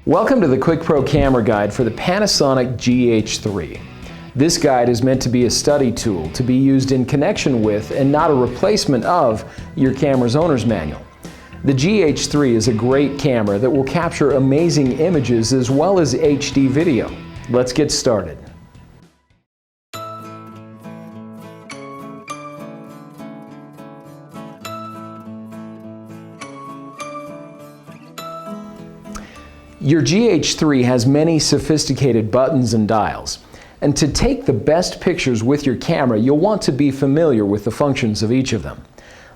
Welcome to the QuickPro camera guide for the Panasonic GH3. This guide is meant to be a study tool to be used in connection with and not a replacement of your camera's owner's manual. The GH3 is a great camera that will capture amazing images as well as HD video. Let's get started. Your GH3 has many sophisticated buttons and dials, and to take the best pictures with your camera, you'll want to be familiar with the functions of each of them.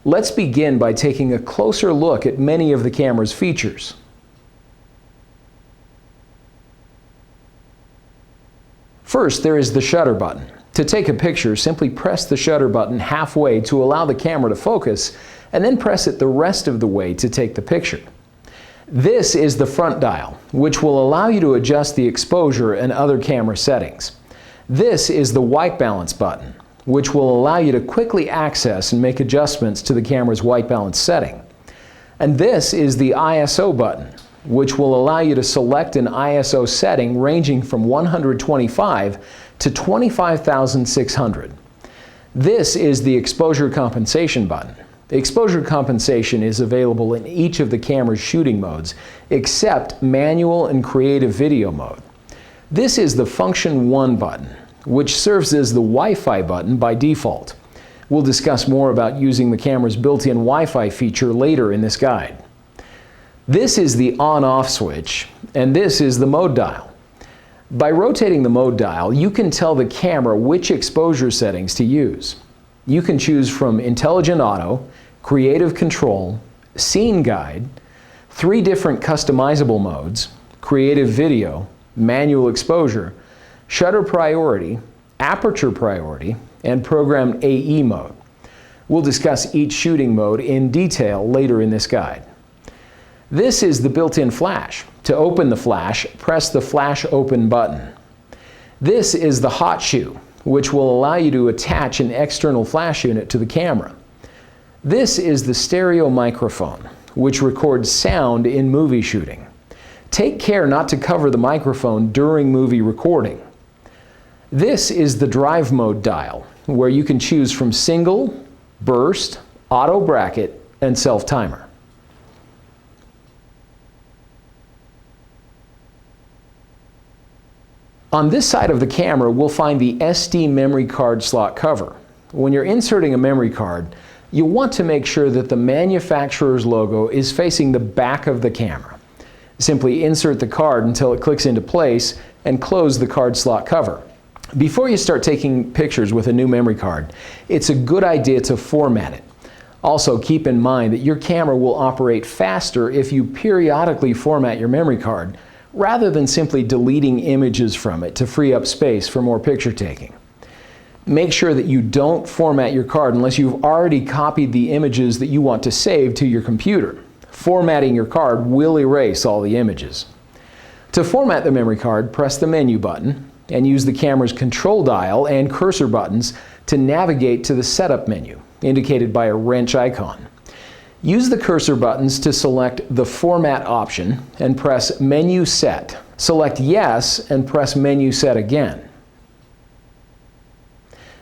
Let's begin by taking a closer look at many of the camera's features. First, there is the shutter button. To take a picture, simply press the shutter button halfway to allow the camera to focus, and then press it the rest of the way to take the picture. This is the front dial, which will allow you to adjust the exposure and other camera settings. This is the white balance button, which will allow you to quickly access and make adjustments to the camera's white balance setting. And this is the ISO button, which will allow you to select an ISO setting ranging from 125 to 25,600. This is the exposure compensation button. Exposure compensation is available in each of the camera's shooting modes, except manual and creative video mode. This is the Function 1 button, which serves as the Wi-Fi button by default. We'll discuss more about using the camera's built-in Wi-Fi feature later in this guide. This is the on-off switch, and this is the mode dial. By rotating the mode dial, you can tell the camera which exposure settings to use. You can choose from Intelligent Auto, Creative Control, Scene Guide, 3 different customizable modes, Creative Video, Manual Exposure, Shutter Priority, Aperture Priority, and Program AE mode. We'll discuss each shooting mode in detail later in this guide. This is the built-in flash. To open the flash, press the Flash Open button. This is the hot shoe, which will allow you to attach an external flash unit to the camera. This is the stereo microphone, which records sound in movie shooting. Take care not to cover the microphone during movie recording. This is the drive mode dial, where you can choose from single, burst, auto bracket, and self-timer. On this side of the camera, we'll find the SD memory card slot cover. When you're inserting a memory card, you'll want to make sure that the manufacturer's logo is facing the back of the camera. Simply insert the card until it clicks into place and close the card slot cover. Before you start taking pictures with a new memory card, it's a good idea to format it. Also, keep in mind that your camera will operate faster if you periodically format your memory card, rather than simply deleting images from it to free up space for more picture taking. Make sure that you don't format your card unless you've already copied the images that you want to save to your computer. Formatting your card will erase all the images. To format the memory card, press the menu button and use the camera's control dial and cursor buttons to navigate to the setup menu, indicated by a wrench icon. Use the cursor buttons to select the Format option and press Menu Set. Select Yes and press Menu Set again.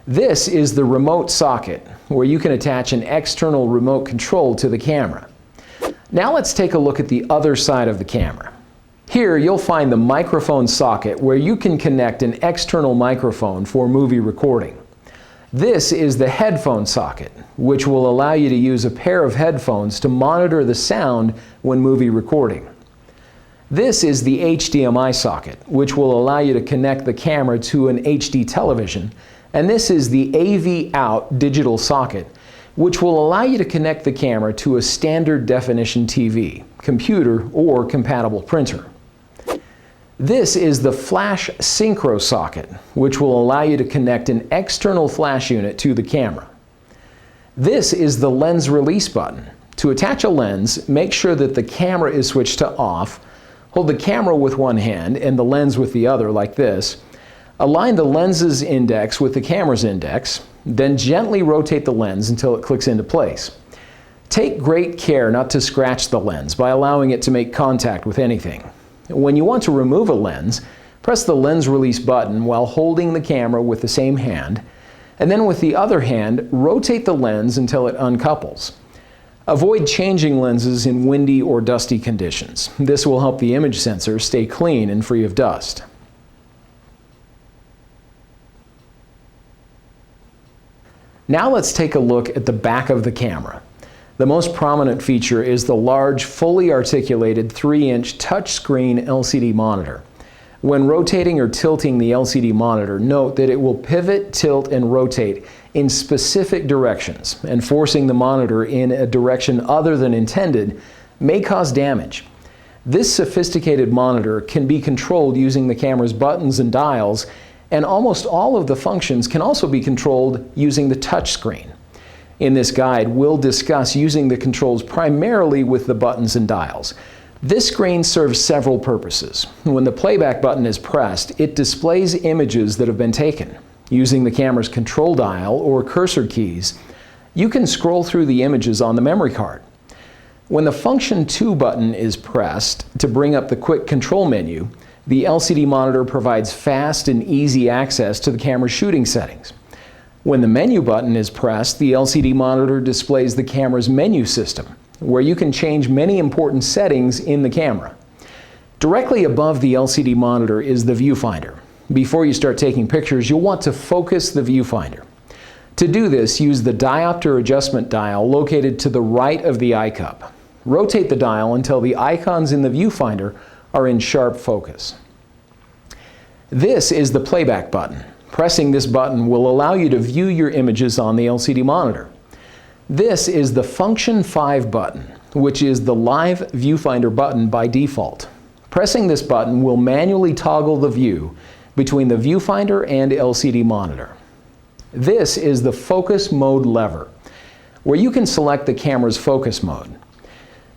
This is the remote socket, where you can attach an external remote control to the camera. Now let's take a look at the other side of the camera. Here you'll find the microphone socket, where you can connect an external microphone for movie recording. This is the headphone socket, which will allow you to use a pair of headphones to monitor the sound when movie recording. This is the HDMI socket, which will allow you to connect the camera to an HD television. And this is the AV out digital socket, which will allow you to connect the camera to a standard definition TV, computer, or compatible printer. This is the Flash Synchro socket, which will allow you to connect an external flash unit to the camera. This is the lens release button. To attach a lens, make sure that the camera is switched to off. Hold the camera with one hand and the lens with the other, like this. Align the lens's index with the camera's index, then gently rotate the lens until it clicks into place. Take great care not to scratch the lens by allowing it to make contact with anything. When you want to remove a lens, press the lens release button while holding the camera with the same hand, and then with the other hand, rotate the lens until it uncouples. Avoid changing lenses in windy or dusty conditions. This will help the image sensor stay clean and free of dust. Now let's take a look at the back of the camera. The most prominent feature is the large, fully articulated 3-inch touchscreen LCD monitor. When rotating or tilting the LCD monitor, note that it will pivot, tilt, and rotate in specific directions, and forcing the monitor in a direction other than intended may cause damage. This sophisticated monitor can be controlled using the camera's buttons and dials, and almost all of the functions can also be controlled using the touchscreen. In this guide, we'll discuss using the controls primarily with the buttons and dials. This screen serves several purposes. When the playback button is pressed, it displays images that have been taken. Using the camera's control dial or cursor keys, you can scroll through the images on the memory card. When the Function 2 button is pressed to bring up the quick control menu, the LCD monitor provides fast and easy access to the camera's shooting settings. When the Menu button is pressed, the LCD monitor displays the camera's menu system, where you can change many important settings in the camera. Directly above the LCD monitor is the viewfinder. Before you start taking pictures, you'll want to focus the viewfinder. To do this, use the diopter adjustment dial located to the right of the eye cup. Rotate the dial until the icons in the viewfinder are in sharp focus. This is the playback button. Pressing this button will allow you to view your images on the LCD monitor. This is the Function 5 button, which is the Live Viewfinder button by default. Pressing this button will manually toggle the view between the viewfinder and LCD monitor. This is the Focus Mode lever, where you can select the camera's focus mode.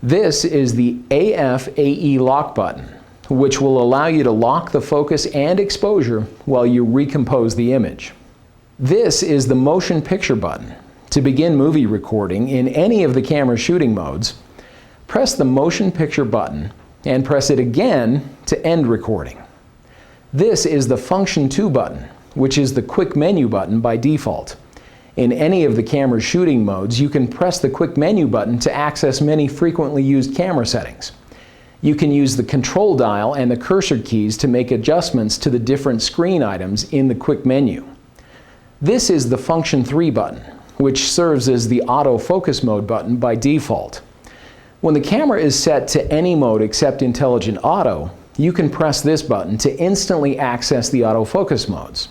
This is the AF/AE lock button, which will allow you to lock the focus and exposure while you recompose the image. This is the Motion Picture button. To begin movie recording in any of the camera's shooting modes, press the Motion Picture button and press it again to end recording. This is the Function 2 button, which is the Quick Menu button by default. In any of the camera's shooting modes, you can press the Quick Menu button to access many frequently used camera settings. You can use the control dial and the cursor keys to make adjustments to the different screen items in the Quick Menu. This is the Function 3 button, which serves as the Autofocus Mode button by default. When the camera is set to any mode except Intelligent Auto, you can press this button to instantly access the autofocus modes.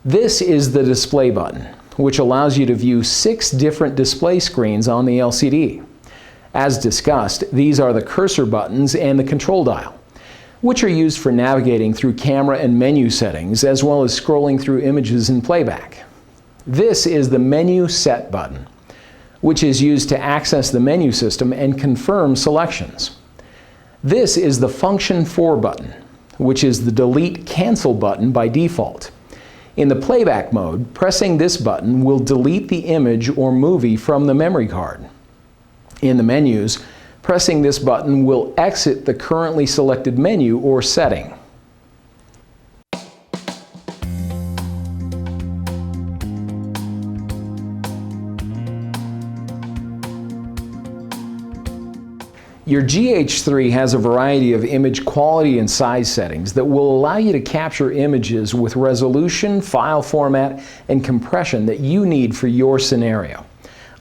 This is the Display button, which allows you to view 6 different display screens on the LCD. As discussed, these are the cursor buttons and the control dial, which are used for navigating through camera and menu settings, as well as scrolling through images in playback. This is the Menu Set button, which is used to access the menu system and confirm selections. This is the Function 4 button, which is the Delete Cancel button by default. In the playback mode, pressing this button will delete the image or movie from the memory card. In the menus, pressing this button will exit the currently selected menu or setting. Your GH3 has a variety of image quality and size settings that will allow you to capture images with resolution, file format, and compression that you need for your scenario.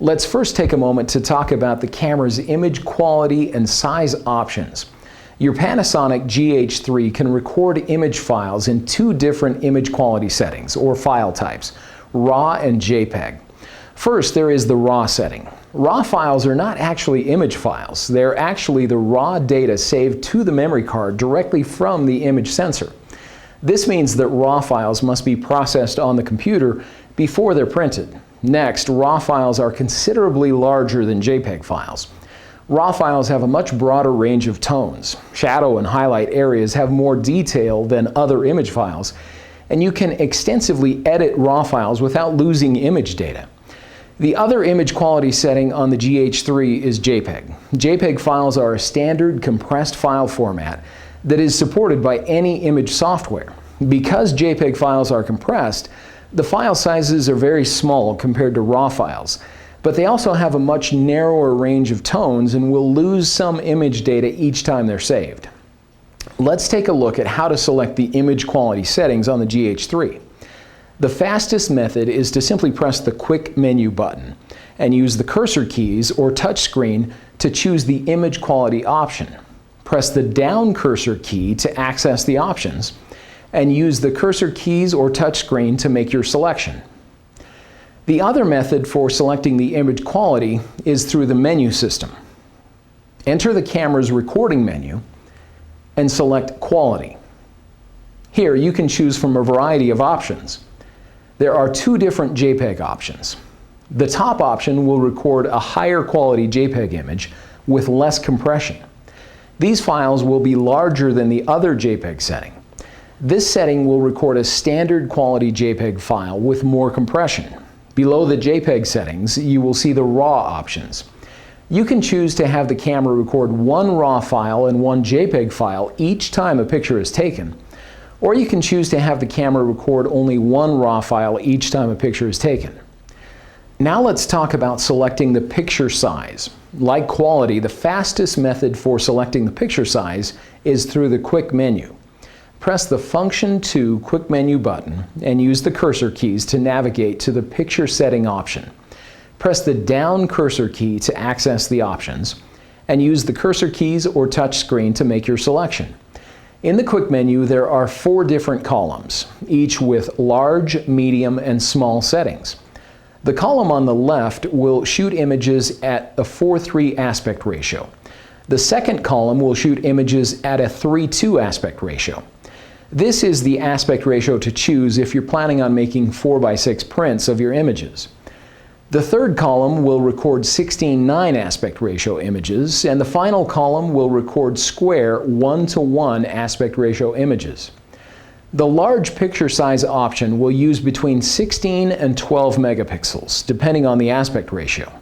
Let's first take a moment to talk about the camera's image quality and size options. Your Panasonic GH3 can record image files in 2 different image quality settings, or file types, RAW and JPEG. First, there is the RAW setting. RAW files are not actually image files. They're actually the raw data saved to the memory card directly from the image sensor. This means that RAW files must be processed on the computer before they're printed. Next, RAW files are considerably larger than JPEG files. RAW files have a much broader range of tones. Shadow and highlight areas have more detail than other image files, and you can extensively edit RAW files without losing image data. The other image quality setting on the GH3 is JPEG. JPEG files are a standard compressed file format that is supported by any image software. Because JPEG files are compressed, the file sizes are very small compared to RAW files, but they also have a much narrower range of tones and will lose some image data each time they're saved. Let's take a look at how to select the image quality settings on the GH3. The fastest method is to simply press the Quick Menu button and use the cursor keys or touchscreen to choose the image quality option. Press the down cursor key to access the options, and use the cursor keys or touchscreen to make your selection. The other method for selecting the image quality is through the menu system. Enter the camera's recording menu and select Quality. Here you can choose from a variety of options. There are two different JPEG options. The top option will record a higher quality JPEG image with less compression. These files will be larger than the other JPEG setting. This setting will record a standard quality JPEG file with more compression. Below the JPEG settings, you will see the RAW options. You can choose to have the camera record one RAW file and one JPEG file each time a picture is taken, or you can choose to have the camera record only one RAW file each time a picture is taken. Now let's talk about selecting the picture size. Like quality, the fastest method for selecting the picture size is through the Quick Menu. Press the Function 2 Quick Menu button and use the cursor keys to navigate to the picture setting option. Press the down cursor key to access the options, and use the cursor keys or touchscreen to make your selection. In the Quick Menu, there are 4 different columns, each with large, medium, and small settings. The column on the left will shoot images at a 4:3 aspect ratio. The second column will shoot images at a 3:2 aspect ratio. This is the aspect ratio to choose if you're planning on making 4:6 prints of your images. The third column will record 16:9 aspect ratio images, and the final column will record square 1:1 aspect ratio images. The large picture size option will use between 16 and 12 megapixels, depending on the aspect ratio.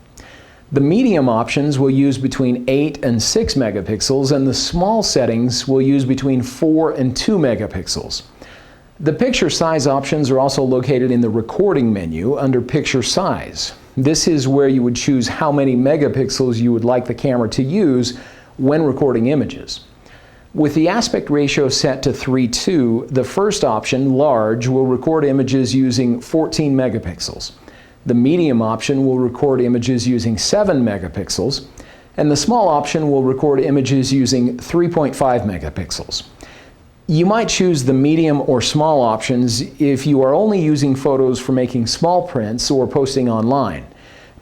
The medium options will use between 8 and 6 megapixels, and the small settings will use between 4 and 2 megapixels. The picture size options are also located in the recording menu under Picture Size. This is where you would choose how many megapixels you would like the camera to use when recording images. With the aspect ratio set to 3:2, the first option, large, will record images using 14 megapixels. The medium option will record images using 7 megapixels, and the small option will record images using 3.5 megapixels. You might choose the medium or small options if you are only using photos for making small prints or posting online,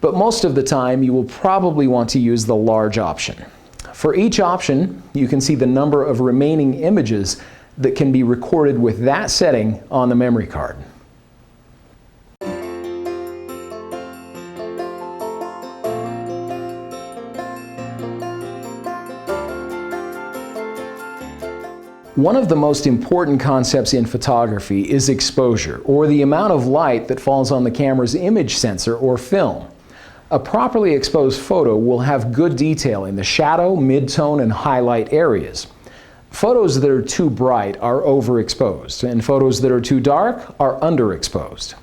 but most of the time you will probably want to use the large option. For each option, you can see the number of remaining images that can be recorded with that setting on the memory card. One of the most important concepts in photography is exposure, or the amount of light that falls on the camera's image sensor or film. A properly exposed photo will have good detail in the shadow, midtone, and highlight areas. Photos that are too bright are overexposed, and photos that are too dark are underexposed.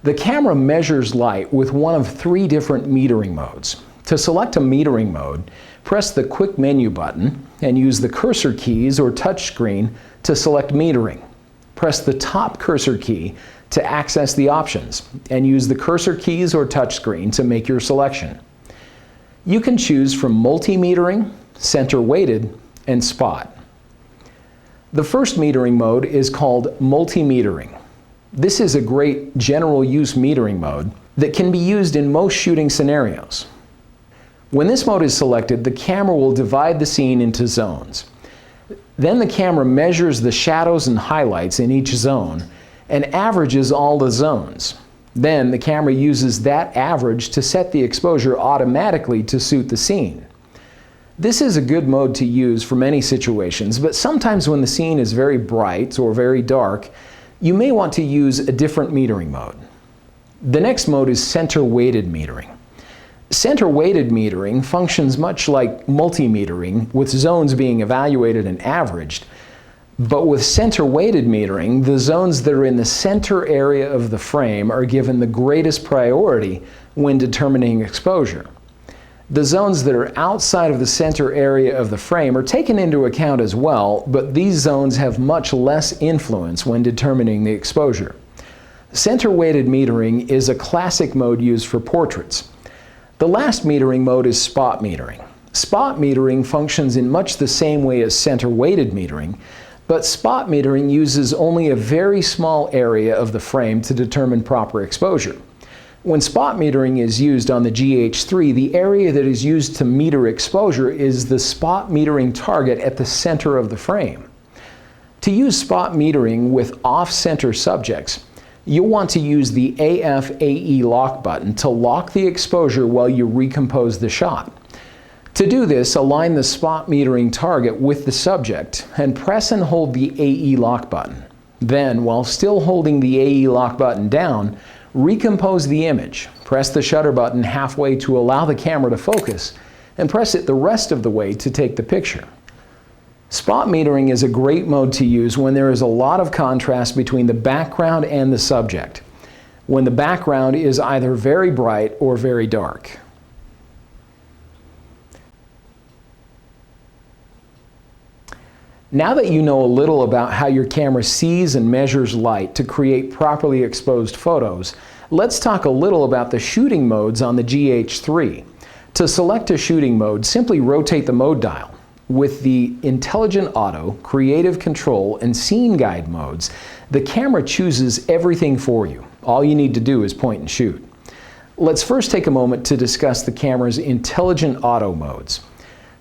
The camera measures light with one of 3 different metering modes. To select a metering mode, press the Quick Menu button and use the cursor keys or touchscreen to select metering. Press the top cursor key to access the options, and use the cursor keys or touchscreen to make your selection. You can choose from multi-metering, center weighted, and spot. The first metering mode is called multi-metering. This is a great general use metering mode that can be used in most shooting scenarios. When this mode is selected, the camera will divide the scene into zones. Then the camera measures the shadows and highlights in each zone and averages all the zones. Then the camera uses that average to set the exposure automatically to suit the scene. This is a good mode to use for many situations, but sometimes when the scene is very bright or very dark, you may want to use a different metering mode. The next mode is center-weighted metering. Center-weighted metering functions much like multimetering, with zones being evaluated and averaged. But with center-weighted metering, the zones that are in the center area of the frame are given the greatest priority when determining exposure. The zones that are outside of the center area of the frame are taken into account as well, but these zones have much less influence when determining the exposure. Center-weighted metering is a classic mode used for portraits. The last metering mode is spot metering. Spot metering functions in much the same way as center-weighted metering, but spot metering uses only a very small area of the frame to determine proper exposure. When spot metering is used on the GH3, the area that is used to meter exposure is the spot metering target at the center of the frame. To use spot metering with off-center subjects, you'll want to use the AF/AE lock button to lock the exposure while you recompose the shot. To do this, align the spot metering target with the subject and press and hold the AE lock button. Then, while still holding the AE lock button down, recompose the image. Press the shutter button halfway to allow the camera to focus, and press it the rest of the way to take the picture. Spot metering is a great mode to use when there is a lot of contrast between the background and the subject, when the background is either very bright or very dark. Now that you know a little about how your camera sees and measures light to create properly exposed photos, let's talk a little about the shooting modes on the GH3. To select a shooting mode, simply rotate the mode dial. With the Intelligent Auto, Creative Control, and Scene Guide modes, the camera chooses everything for you. All you need to do is point and shoot. Let's first take a moment to discuss the camera's Intelligent Auto modes.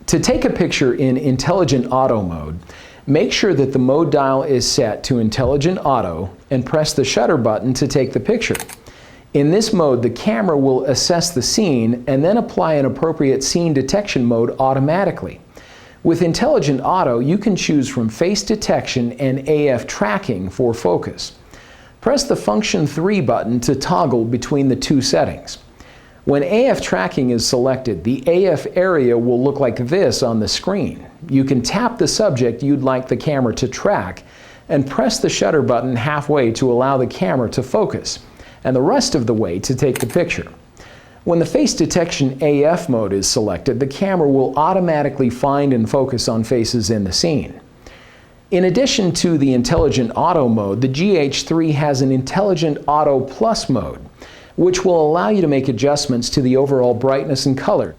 To take a picture in Intelligent Auto mode, make sure that the mode dial is set to Intelligent Auto and press the shutter button to take the picture. In this mode, the camera will assess the scene and then apply an appropriate scene detection mode automatically. With Intelligent Auto, you can choose from face detection and AF tracking for focus. Press the Function 3 button to toggle between the two settings. When AF tracking is selected, the AF area will look like this on the screen. You can tap the subject you'd like the camera to track and press the shutter button halfway to allow the camera to focus, and the rest of the way to take the picture. When the face detection AF mode is selected, the camera will automatically find and focus on faces in the scene. In addition to the Intelligent Auto mode, the GH3 has an Intelligent Auto Plus mode, which will allow you to make adjustments to the overall brightness and color.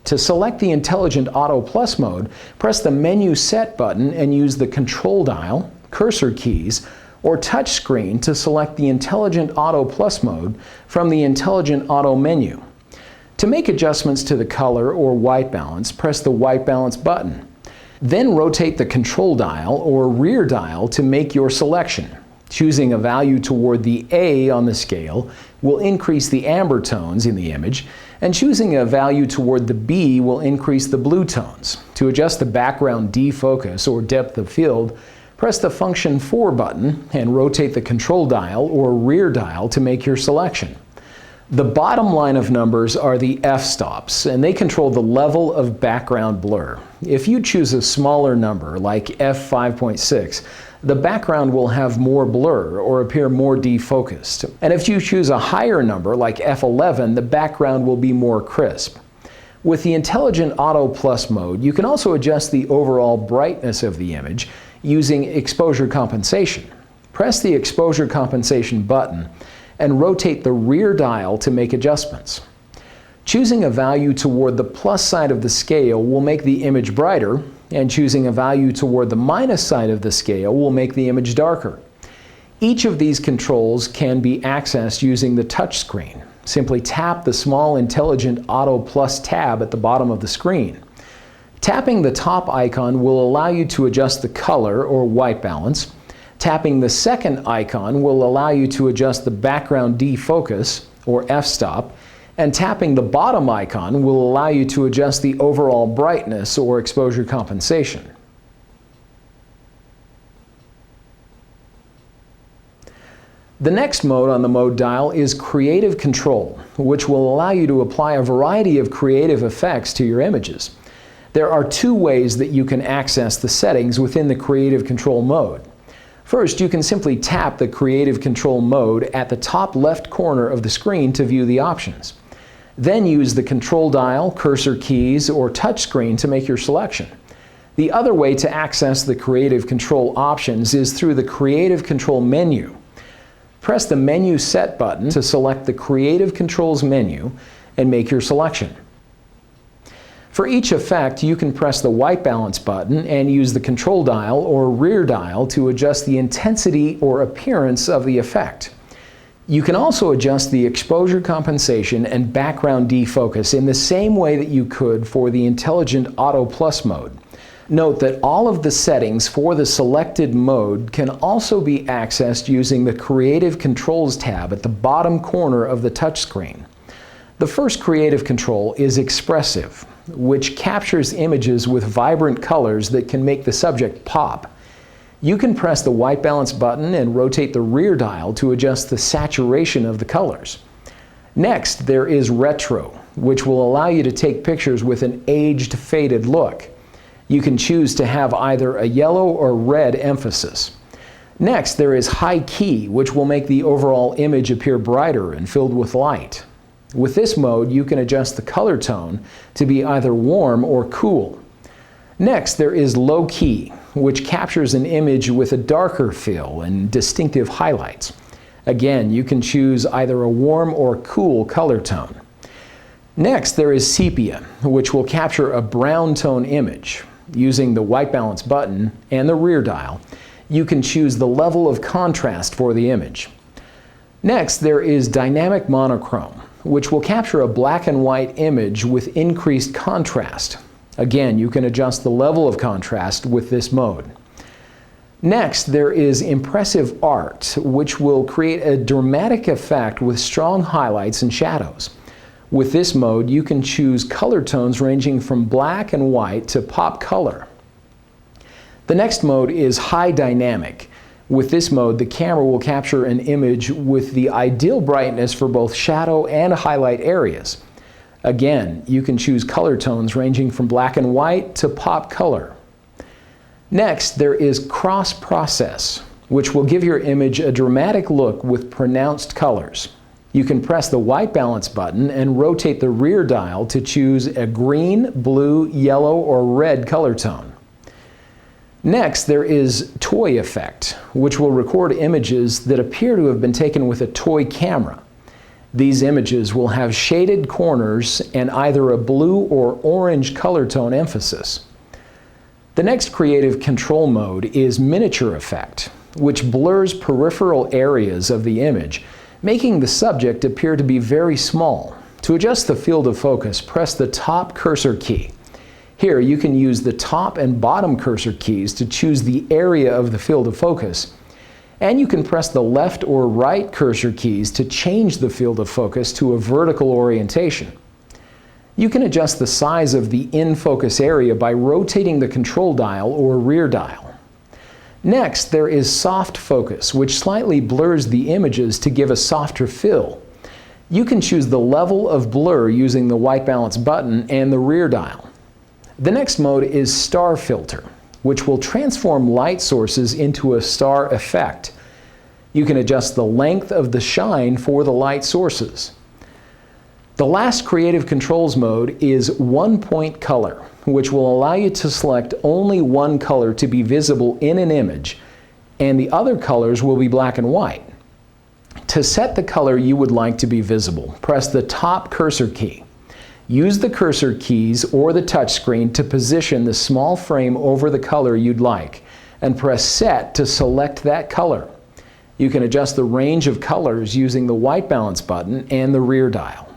To select the Intelligent Auto Plus mode, press the Menu Set button and use the Control dial, cursor keys, or touch screen to select the Intelligent Auto Plus mode from the Intelligent Auto menu. To make adjustments to the color or white balance, press the White Balance button. Then rotate the Control dial or rear dial to make your selection. Choosing a value toward the A on the scale will increase the amber tones in the image, and choosing a value toward the B will increase the blue tones. To adjust the background defocus or depth of field, press the Function 4 button and rotate the Control dial or rear dial to make your selection. The bottom line of numbers are the f-stops, and they control the level of background blur. If you choose a smaller number, like f5.6, the background will have more blur or appear more defocused. And if you choose a higher number, like f11, the background will be more crisp. With the Intelligent Auto Plus mode, you can also adjust the overall brightness of the image using exposure compensation. Press the exposure compensation button and rotate the rear dial to make adjustments. Choosing a value toward the plus side of the scale will make the image brighter, and choosing a value toward the minus side of the scale will make the image darker. Each of these controls can be accessed using the touch screen. Simply tap the small Intelligent Auto Plus tab at the bottom of the screen. Tapping the top icon will allow you to adjust the color or white balance. Tapping the second icon will allow you to adjust the background defocus or f-stop. And tapping the bottom icon will allow you to adjust the overall brightness or exposure compensation. The next mode on the mode dial is Creative Control, which will allow you to apply a variety of creative effects to your images. There are two ways that you can access the settings within the Creative Control mode. First, you can simply tap the Creative Control mode at the top left corner of the screen to view the options. Then use the control dial, cursor keys, or touchscreen to make your selection. The other way to access the Creative Control options is through the Creative Control menu. Press the Menu Set button to select the Creative Controls menu and make your selection. For each effect, you can press the white balance button and use the control dial or rear dial to adjust the intensity or appearance of the effect. You can also adjust the exposure compensation and background defocus in the same way that you could for the Intelligent Auto Plus mode. Note that all of the settings for the selected mode can also be accessed using the Creative Controls tab at the bottom corner of the touchscreen. The first creative control is Expressive, which captures images with vibrant colors that can make the subject pop. You can press the white balance button and rotate the rear dial to adjust the saturation of the colors. Next, there is Retro, which will allow you to take pictures with an aged, faded look. You can choose to have either a yellow or red emphasis. Next, there is High Key, which will make the overall image appear brighter and filled with light. With this mode, you can adjust the color tone to be either warm or cool. Next, there is Low Key, which captures an image with a darker feel and distinctive highlights. Again, you can choose either a warm or cool color tone. Next, there is Sepia, which will capture a brown tone image. Using the white balance button and the rear dial, you can choose the level of contrast for the image. Next, there is Dynamic Monochrome, which will capture a black and white image with increased contrast. Again, you can adjust the level of contrast with this mode. Next, there is Impressive Art, which will create a dramatic effect with strong highlights and shadows. With this mode, you can choose color tones ranging from black and white to pop color. The next mode is High Dynamic. With this mode, the camera will capture an image with the ideal brightness for both shadow and highlight areas. Again, you can choose color tones ranging from black and white to pop color. Next, there is Cross Process, which will give your image a dramatic look with pronounced colors. You can press the white balance button and rotate the rear dial to choose a green, blue, yellow, or red color tone. Next, there is Toy Effect, which will record images that appear to have been taken with a toy camera. These images will have shaded corners and either a blue or orange color tone emphasis. The next creative control mode is Miniature Effect, which blurs peripheral areas of the image, making the subject appear to be very small. To adjust the field of focus, press the top cursor key. Here, you can use the top and bottom cursor keys to choose the area of the field of focus, and you can press the left or right cursor keys to change the field of focus to a vertical orientation. You can adjust the size of the in-focus area by rotating the control dial or rear dial. Next, there is Soft Focus, which slightly blurs the images to give a softer fill. You can choose the level of blur using the white balance button and the rear dial. The next mode is Star Filter, which will transform light sources into a star effect. You can adjust the length of the shine for the light sources. The last creative controls mode is One Point Color, which will allow you to select only one color to be visible in an image, and the other colors will be black and white. To set the color you would like to be visible, press the top cursor key. Use the cursor keys or the touchscreen to position the small frame over the color you'd like, and press Set to select that color. You can adjust the range of colors using the white balance button and the rear dial.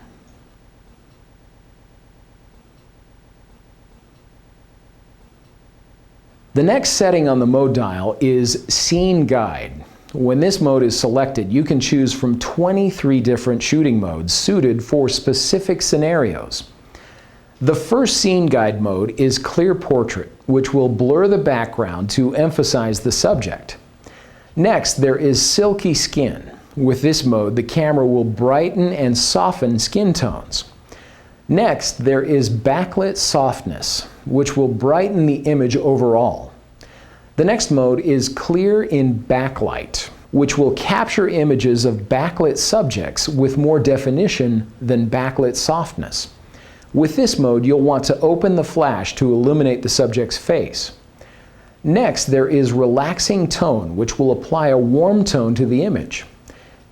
The next setting on the mode dial is Scene Guide. When this mode is selected, you can choose from 23 different shooting modes suited for specific scenarios. The first Scene Guide mode is Clear Portrait, which will blur the background to emphasize the subject. Next, there is Silky Skin, With this mode, the camera will brighten and soften skin tones. Next, there is backlit softness, which will brighten the image overall. The next mode is clear in backlight, which will capture images of backlit subjects with more definition than backlit softness. With this mode, you'll want to open the flash to illuminate the subject's face. Next, there is relaxing tone, which will apply a warm tone to the image.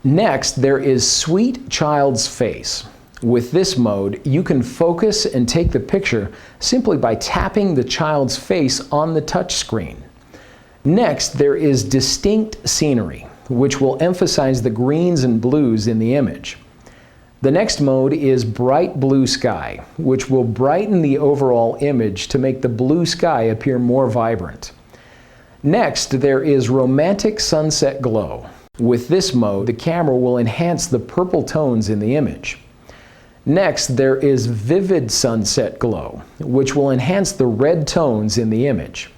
Next, there is sweet child's face. With this mode, you can focus and take the picture simply by tapping the child's face on the touch screen. Next, there is distinct scenery, which will emphasize the greens and blues in the image. The next mode is bright blue sky, which will brighten the overall image to make the blue sky appear more vibrant. Next, there is romantic sunset glow. With this mode, the camera will enhance the purple tones in the image. Next, there is vivid sunset glow, which will enhance the red tones in the image.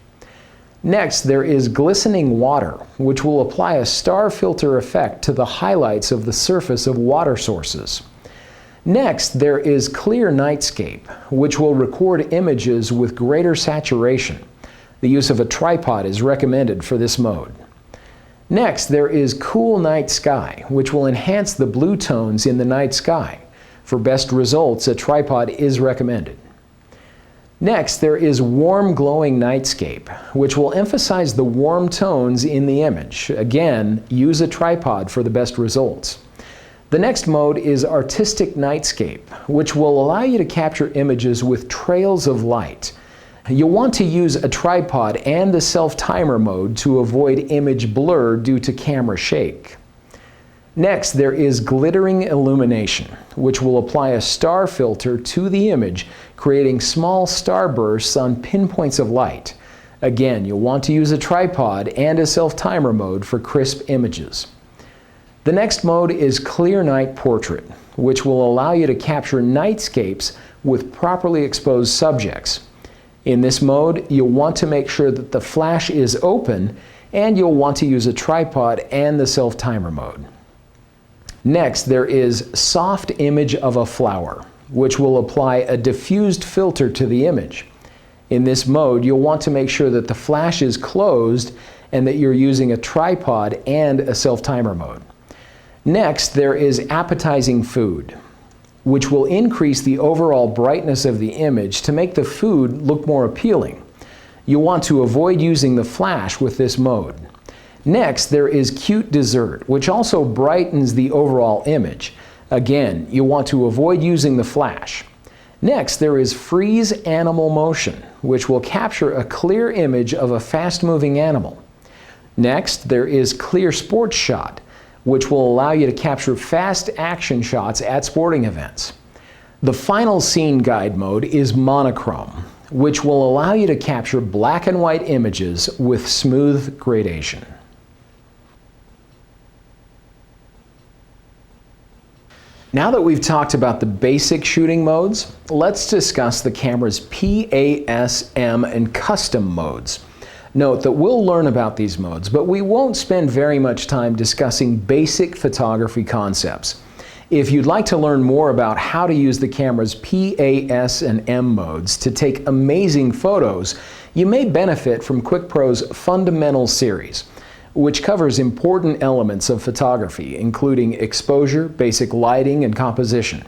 Next, there is glistening water, which will apply a star filter effect to the highlights of the surface of water sources. Next, there is clear nightscape, which will record images with greater saturation. The use of a tripod is recommended for this mode. Next, there is cool night sky, which will enhance the blue tones in the night sky. For best results, a tripod is recommended. Next, there is warm glowing nightscape, which will emphasize the warm tones in the image. Again, use a tripod for the best results. The next mode is artistic nightscape, which will allow you to capture images with trails of light. You'll want to use a tripod and the self-timer mode to avoid image blur due to camera shake. Next, there is glittering illumination, which will apply a star filter to the image, creating small starbursts on pinpoints of light. Again, you'll want to use a tripod and a self-timer mode for crisp images. The next mode is clear night portrait, which will allow you to capture nightscapes with properly exposed subjects. In this mode, you'll want to make sure that the flash is open, and you'll want to use a tripod and the self-timer mode. Next, there is soft image of a flower, which will apply a diffused filter to the image. In this mode, you'll want to make sure that the flash is closed and that you're using a tripod and a self-timer mode. Next, there is appetizing food, which will increase the overall brightness of the image to make the food look more appealing. You'll want to avoid using the flash with this mode. Next, there is cute dessert, which also brightens the overall image. Again, you'll want to avoid using the flash. Next, there is freeze animal motion, which will capture a clear image of a fast-moving animal. Next, there is clear sports shot, which will allow you to capture fast action shots at sporting events. The final scene guide mode is monochrome, which will allow you to capture black and white images with smooth gradation. Now that we've talked about the basic shooting modes, let's discuss the camera's PAS, M, and custom modes. Note that we'll learn about these modes, but we won't spend very much time discussing basic photography concepts. If you'd like to learn more about how to use the camera's PAS and M modes to take amazing photos, you may benefit from QuickPro's Fundamental series, which covers important elements of photography, including exposure, basic lighting, and composition.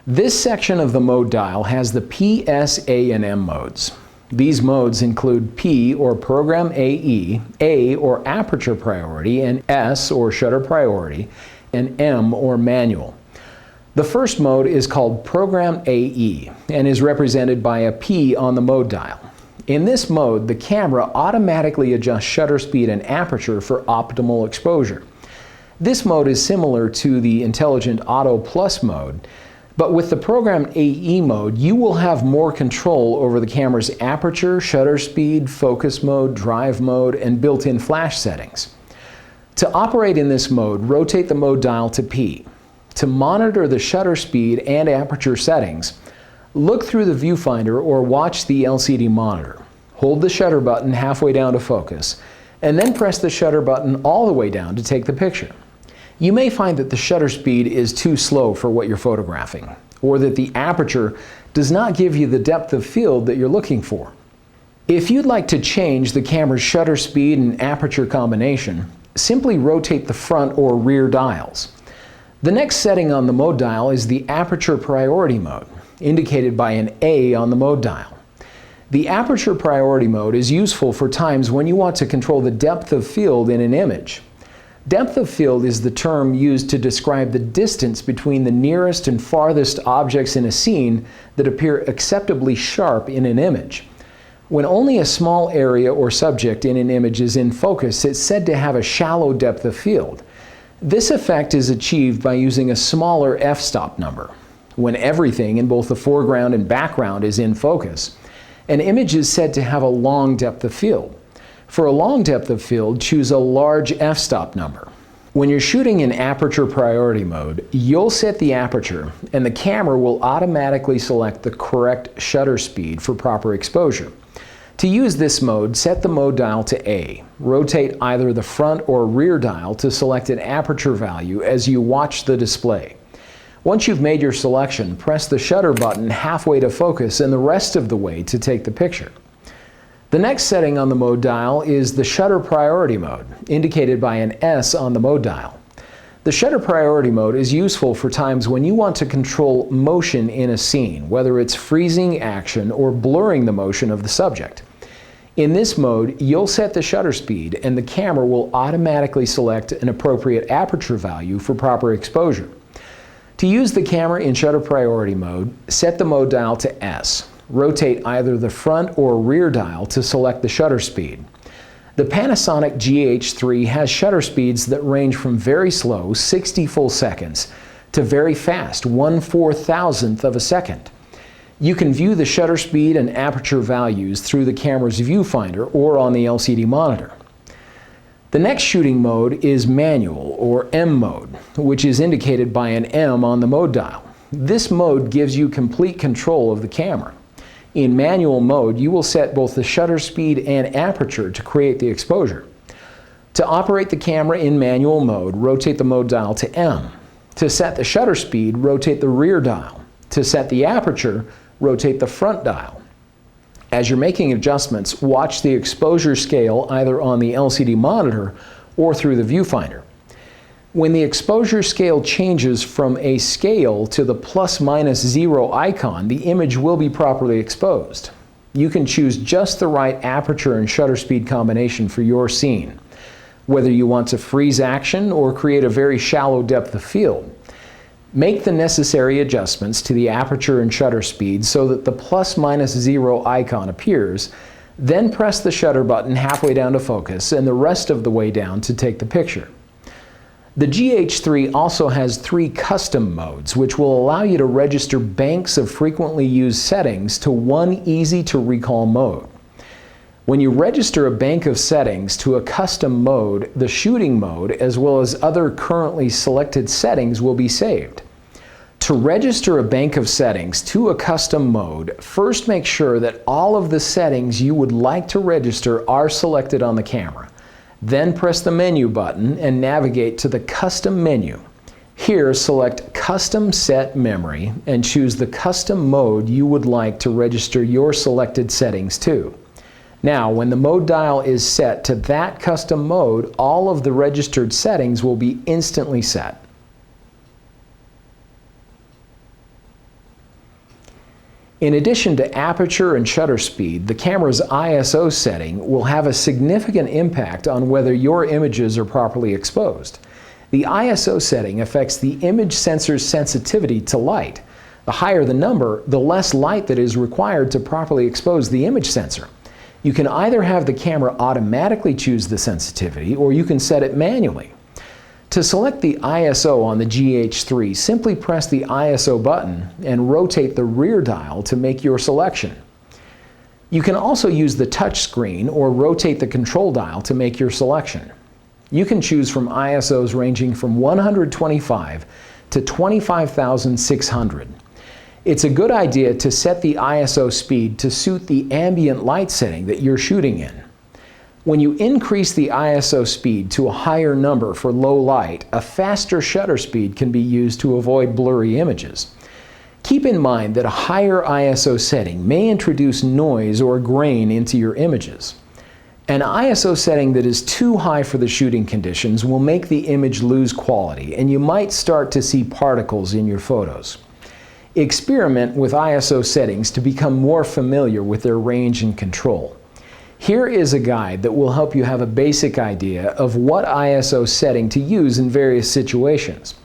This section of the mode dial has the PS, A, and M modes. These modes include P, or Program AE, A, or Aperture Priority, and S, or Shutter Priority, and M, or Manual. The first mode is called Program AE and is represented by a P on the mode dial. In this mode, the camera automatically adjusts shutter speed and aperture for optimal exposure. This mode is similar to the Intelligent Auto Plus mode, but with the Program AE mode, you will have more control over the camera's aperture, shutter speed, focus mode, drive mode, and built-in flash settings. To operate in this mode, rotate the mode dial to P. To monitor the shutter speed and aperture settings, look through the viewfinder or watch the LCD monitor. Hold the shutter button halfway down to focus, and then press the shutter button all the way down to take the picture. You may find that the shutter speed is too slow for what you're photographing, or that the aperture does not give you the depth of field that you're looking for. If you'd like to change the camera's shutter speed and aperture combination, simply rotate the front or rear dials. The next setting on the mode dial is the aperture priority mode, indicated by an A on the mode dial. The aperture priority mode is useful for times when you want to control the depth of field in an image. Depth of field is the term used to describe the distance between the nearest and farthest objects in a scene that appear acceptably sharp in an image. When only a small area or subject in an image is in focus, it's said to have a shallow depth of field. This effect is achieved by using a smaller f-stop number. When everything in both the foreground and background is in focus, an image is said to have a long depth of field. For a long depth of field, choose a large f-stop number. When you're shooting in aperture priority mode, you'll set the aperture and the camera will automatically select the correct shutter speed for proper exposure. To use this mode, set the mode dial to A. Rotate either the front or rear dial to select an aperture value as you watch the display. Once you've made your selection, press the shutter button halfway to focus and the rest of the way to take the picture. The next setting on the mode dial is the shutter priority mode, indicated by an S on the mode dial. The shutter priority mode is useful for times when you want to control motion in a scene, whether it's freezing action or blurring the motion of the subject. In this mode, you'll set the shutter speed and the camera will automatically select an appropriate aperture value for proper exposure. To use the camera in shutter priority mode, set the mode dial to S. Rotate either the front or rear dial to select the shutter speed. The Panasonic GH3 has shutter speeds that range from very slow, 60 full seconds, to very fast, 1/4000th of a second. You can view the shutter speed and aperture values through the camera's viewfinder or on the LCD monitor. The next shooting mode is manual, or M mode, which is indicated by an M on the mode dial. This mode gives you complete control of the camera. In manual mode, you will set both the shutter speed and aperture to create the exposure. To operate the camera in manual mode, rotate the mode dial to M. To set the shutter speed, rotate the rear dial. To set the aperture, rotate the front dial. As you're making adjustments, watch the exposure scale either on the LCD monitor or through the viewfinder. When the exposure scale changes from a scale to the ±0 icon, the image will be properly exposed. You can choose just the right aperture and shutter speed combination for your scene, whether you want to freeze action or create a very shallow depth of field. Make the necessary adjustments to the aperture and shutter speed so that the ±0 icon appears, then press the shutter button halfway down to focus and the rest of the way down to take the picture. The GH3 also has 3 custom modes, which will allow you to register banks of frequently used settings to one easy-to-recall mode. When you register a bank of settings to a custom mode, the shooting mode, as well as other currently selected settings, will be saved. To register a bank of settings to a custom mode, first make sure that all of the settings you would like to register are selected on the camera. Then press the menu button and navigate to the Custom menu. Here, select Custom Set Memory and choose the custom mode you would like to register your selected settings to. Now, when the mode dial is set to that custom mode, all of the registered settings will be instantly set. In addition to aperture and shutter speed, the camera's ISO setting will have a significant impact on whether your images are properly exposed. The ISO setting affects the image sensor's sensitivity to light. The higher the number, the less light that is required to properly expose the image sensor. You can either have the camera automatically choose the sensitivity, or you can set it manually. To select the ISO on the GH3, simply press the ISO button and rotate the rear dial to make your selection. You can also use the touch screen or rotate the control dial to make your selection. You can choose from ISOs ranging from 125 to 25,600. It's a good idea to set the ISO speed to suit the ambient light setting that you're shooting in. When you increase the ISO speed to a higher number for low light, a faster shutter speed can be used to avoid blurry images. Keep in mind that a higher ISO setting may introduce noise or grain into your images. An ISO setting that is too high for the shooting conditions will make the image lose quality, and you might start to see particles in your photos. Experiment with ISO settings to become more familiar with their range and control. Here is a guide that will help you have a basic idea of what ISO setting to use in various situations.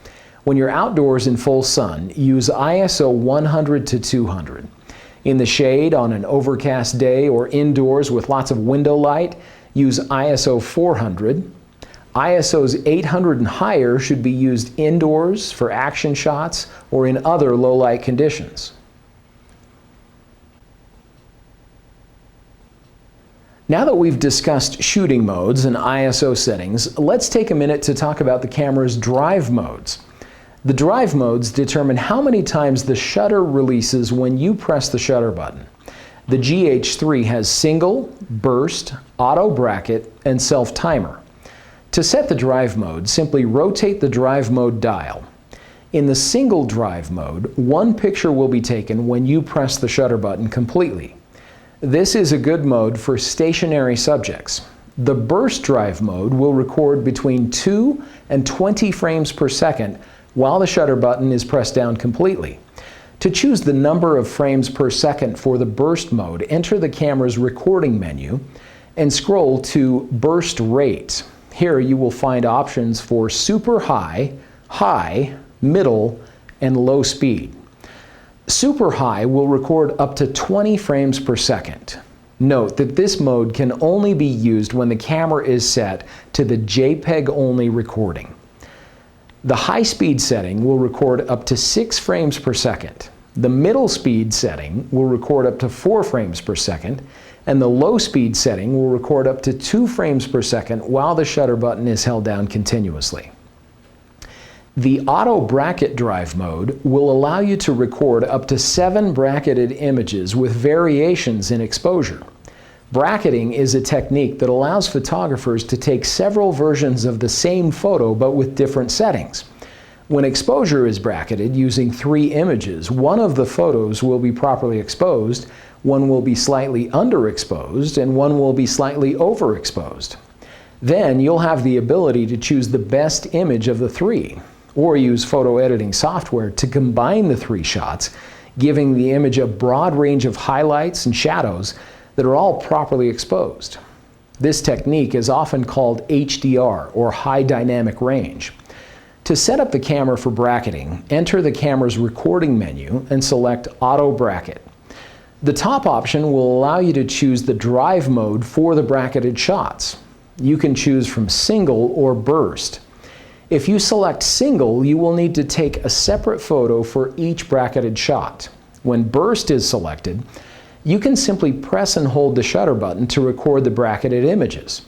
When you're outdoors in full sun, use ISO 100 to 200. In the shade on an overcast day or indoors with lots of window light, use ISO 400. ISOs 800 and higher should be used indoors for action shots or in other low light conditions. Now that we've discussed shooting modes and ISO settings, let's take a minute to talk about the camera's drive modes. The drive modes determine how many times the shutter releases when you press the shutter button. The GH3 has single, burst, auto bracket, and self-timer. To set the drive mode, simply rotate the drive mode dial. In the single drive mode, one picture will be taken when you press the shutter button completely. This is a good mode for stationary subjects. The burst drive mode will record between 2 and 20 frames per second while the shutter button is pressed down completely. To choose the number of frames per second for the burst mode, enter the camera's recording menu and scroll to burst rate. Here you will find options for super high, high, middle, and low speed. Super high will record up to 20 frames per second. Note that this mode can only be used when the camera is set to the JPEG-only recording. The high speed setting will record up to 6 frames per second. The middle speed setting will record up to 4 frames per second, and the low speed setting will record up to 2 frames per second while the shutter button is held down continuously. The auto bracket drive mode will allow you to record up to 7 bracketed images with variations in exposure. Bracketing is a technique that allows photographers to take several versions of the same photo but with different settings. When exposure is bracketed using 3 images, one of the photos will be properly exposed, one will be slightly underexposed, and one will be slightly overexposed. Then you'll have the ability to choose the best image of the 3, or use photo editing software to combine the 3 shots, giving the image a broad range of highlights and shadows that are all properly exposed. This technique is often called HDR, or high dynamic range. To set up the camera for bracketing, enter the camera's recording menu and select Auto Bracket. The top option will allow you to choose the drive mode for the bracketed shots. You can choose from single or burst. If you select single, you will need to take a separate photo for each bracketed shot. When burst is selected, you can simply press and hold the shutter button to record the bracketed images.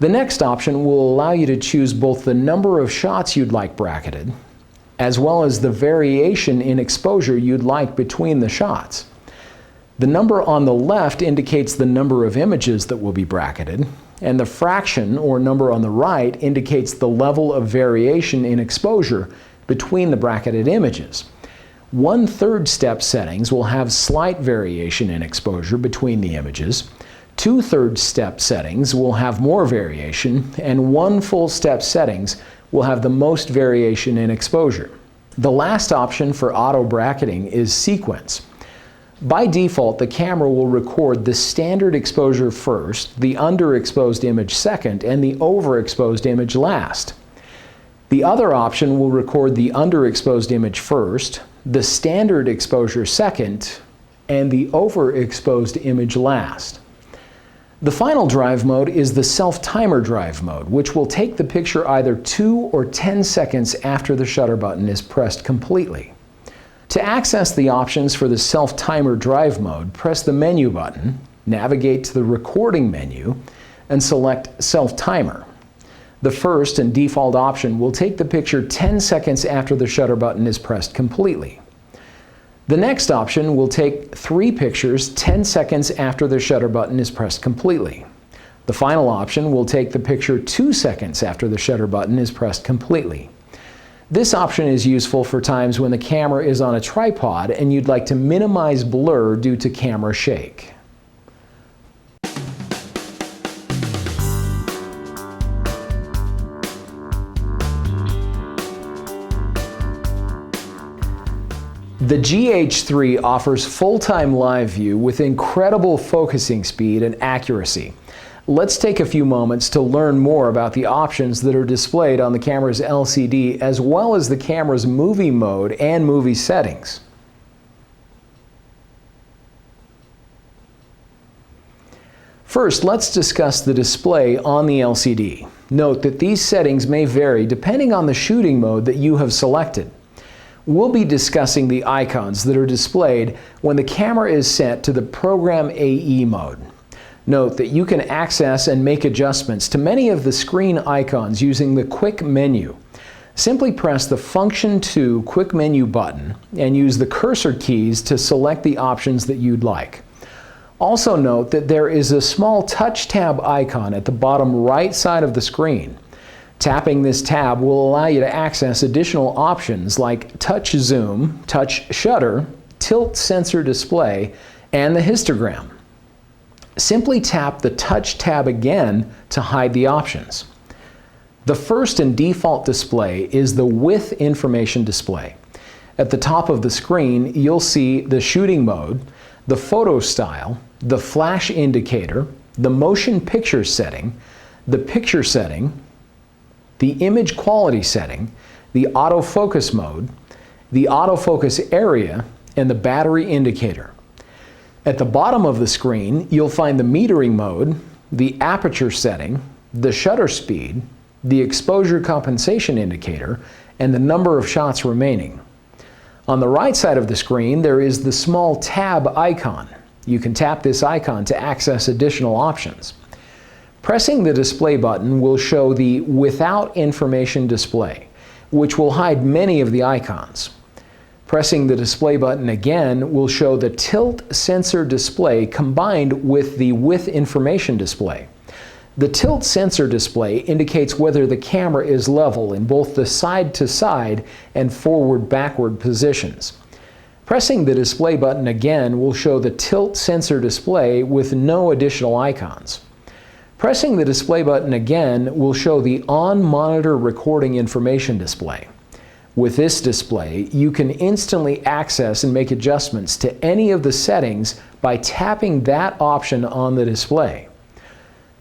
The next option will allow you to choose both the number of shots you'd like bracketed, as well as the variation in exposure you'd like between the shots. The number on the left indicates the number of images that will be bracketed, and the fraction or number on the right indicates the level of variation in exposure between the bracketed images. 1/3 step settings will have slight variation in exposure between the images. 2/3 step settings will have more variation, and 1 full step settings will have the most variation in exposure. The last option for auto bracketing is sequence. By default, the camera will record the standard exposure first, the underexposed image second, and the overexposed image last. The other option will record the underexposed image first, the standard exposure second, and the overexposed image last. The final drive mode is the self-timer drive mode, which will take the picture either 2 or 10 seconds after the shutter button is pressed completely. To access the options for the self-timer drive mode, press the menu button, navigate to the recording menu, and select self-timer. The first and default option will take the picture 10 seconds after the shutter button is pressed completely. The next option will take 3 pictures 10 seconds after the shutter button is pressed completely. The final option will take the picture 2 seconds after the shutter button is pressed completely. This option is useful for times when the camera is on a tripod and you'd like to minimize blur due to camera shake. The GH3 offers full-time live view with incredible focusing speed and accuracy. Let's take a few moments to learn more about the options that are displayed on the camera's LCD, as well as the camera's movie mode and movie settings. First, let's discuss the display on the LCD. Note that these settings may vary depending on the shooting mode that you have selected. We'll be discussing the icons that are displayed when the camera is set to the Program AE mode. Note that you can access and make adjustments to many of the screen icons using the Quick Menu. Simply press the Function 2 Quick Menu button and use the cursor keys to select the options that you'd like. Also note that there is a small Touch tab icon at the bottom right side of the screen. Tapping this tab will allow you to access additional options like Touch Zoom, Touch Shutter, Tilt Sensor Display, and the histogram. Simply tap the Touch tab again to hide the options. The first and default display is the With Information display. At the top of the screen, you'll see the shooting mode, the photo style, the flash indicator, the motion picture setting, the picture setting, the image quality setting, the autofocus mode, the autofocus area, and the battery indicator. At the bottom of the screen, you'll find the metering mode, the aperture setting, the shutter speed, the exposure compensation indicator, and the number of shots remaining. On the right side of the screen, there is the small tab icon. You can tap this icon to access additional options. Pressing the display button will show the Without Information display, which will hide many of the icons. Pressing the display button again will show the Tilt Sensor display combined with the With Information display. The Tilt Sensor display indicates whether the camera is level in both the side-to-side and forward-backward positions. Pressing the display button again will show the Tilt Sensor display with no additional icons. Pressing the display button again will show the On-Monitor Recording Information display. With this display, you can instantly access and make adjustments to any of the settings by tapping that option on the display.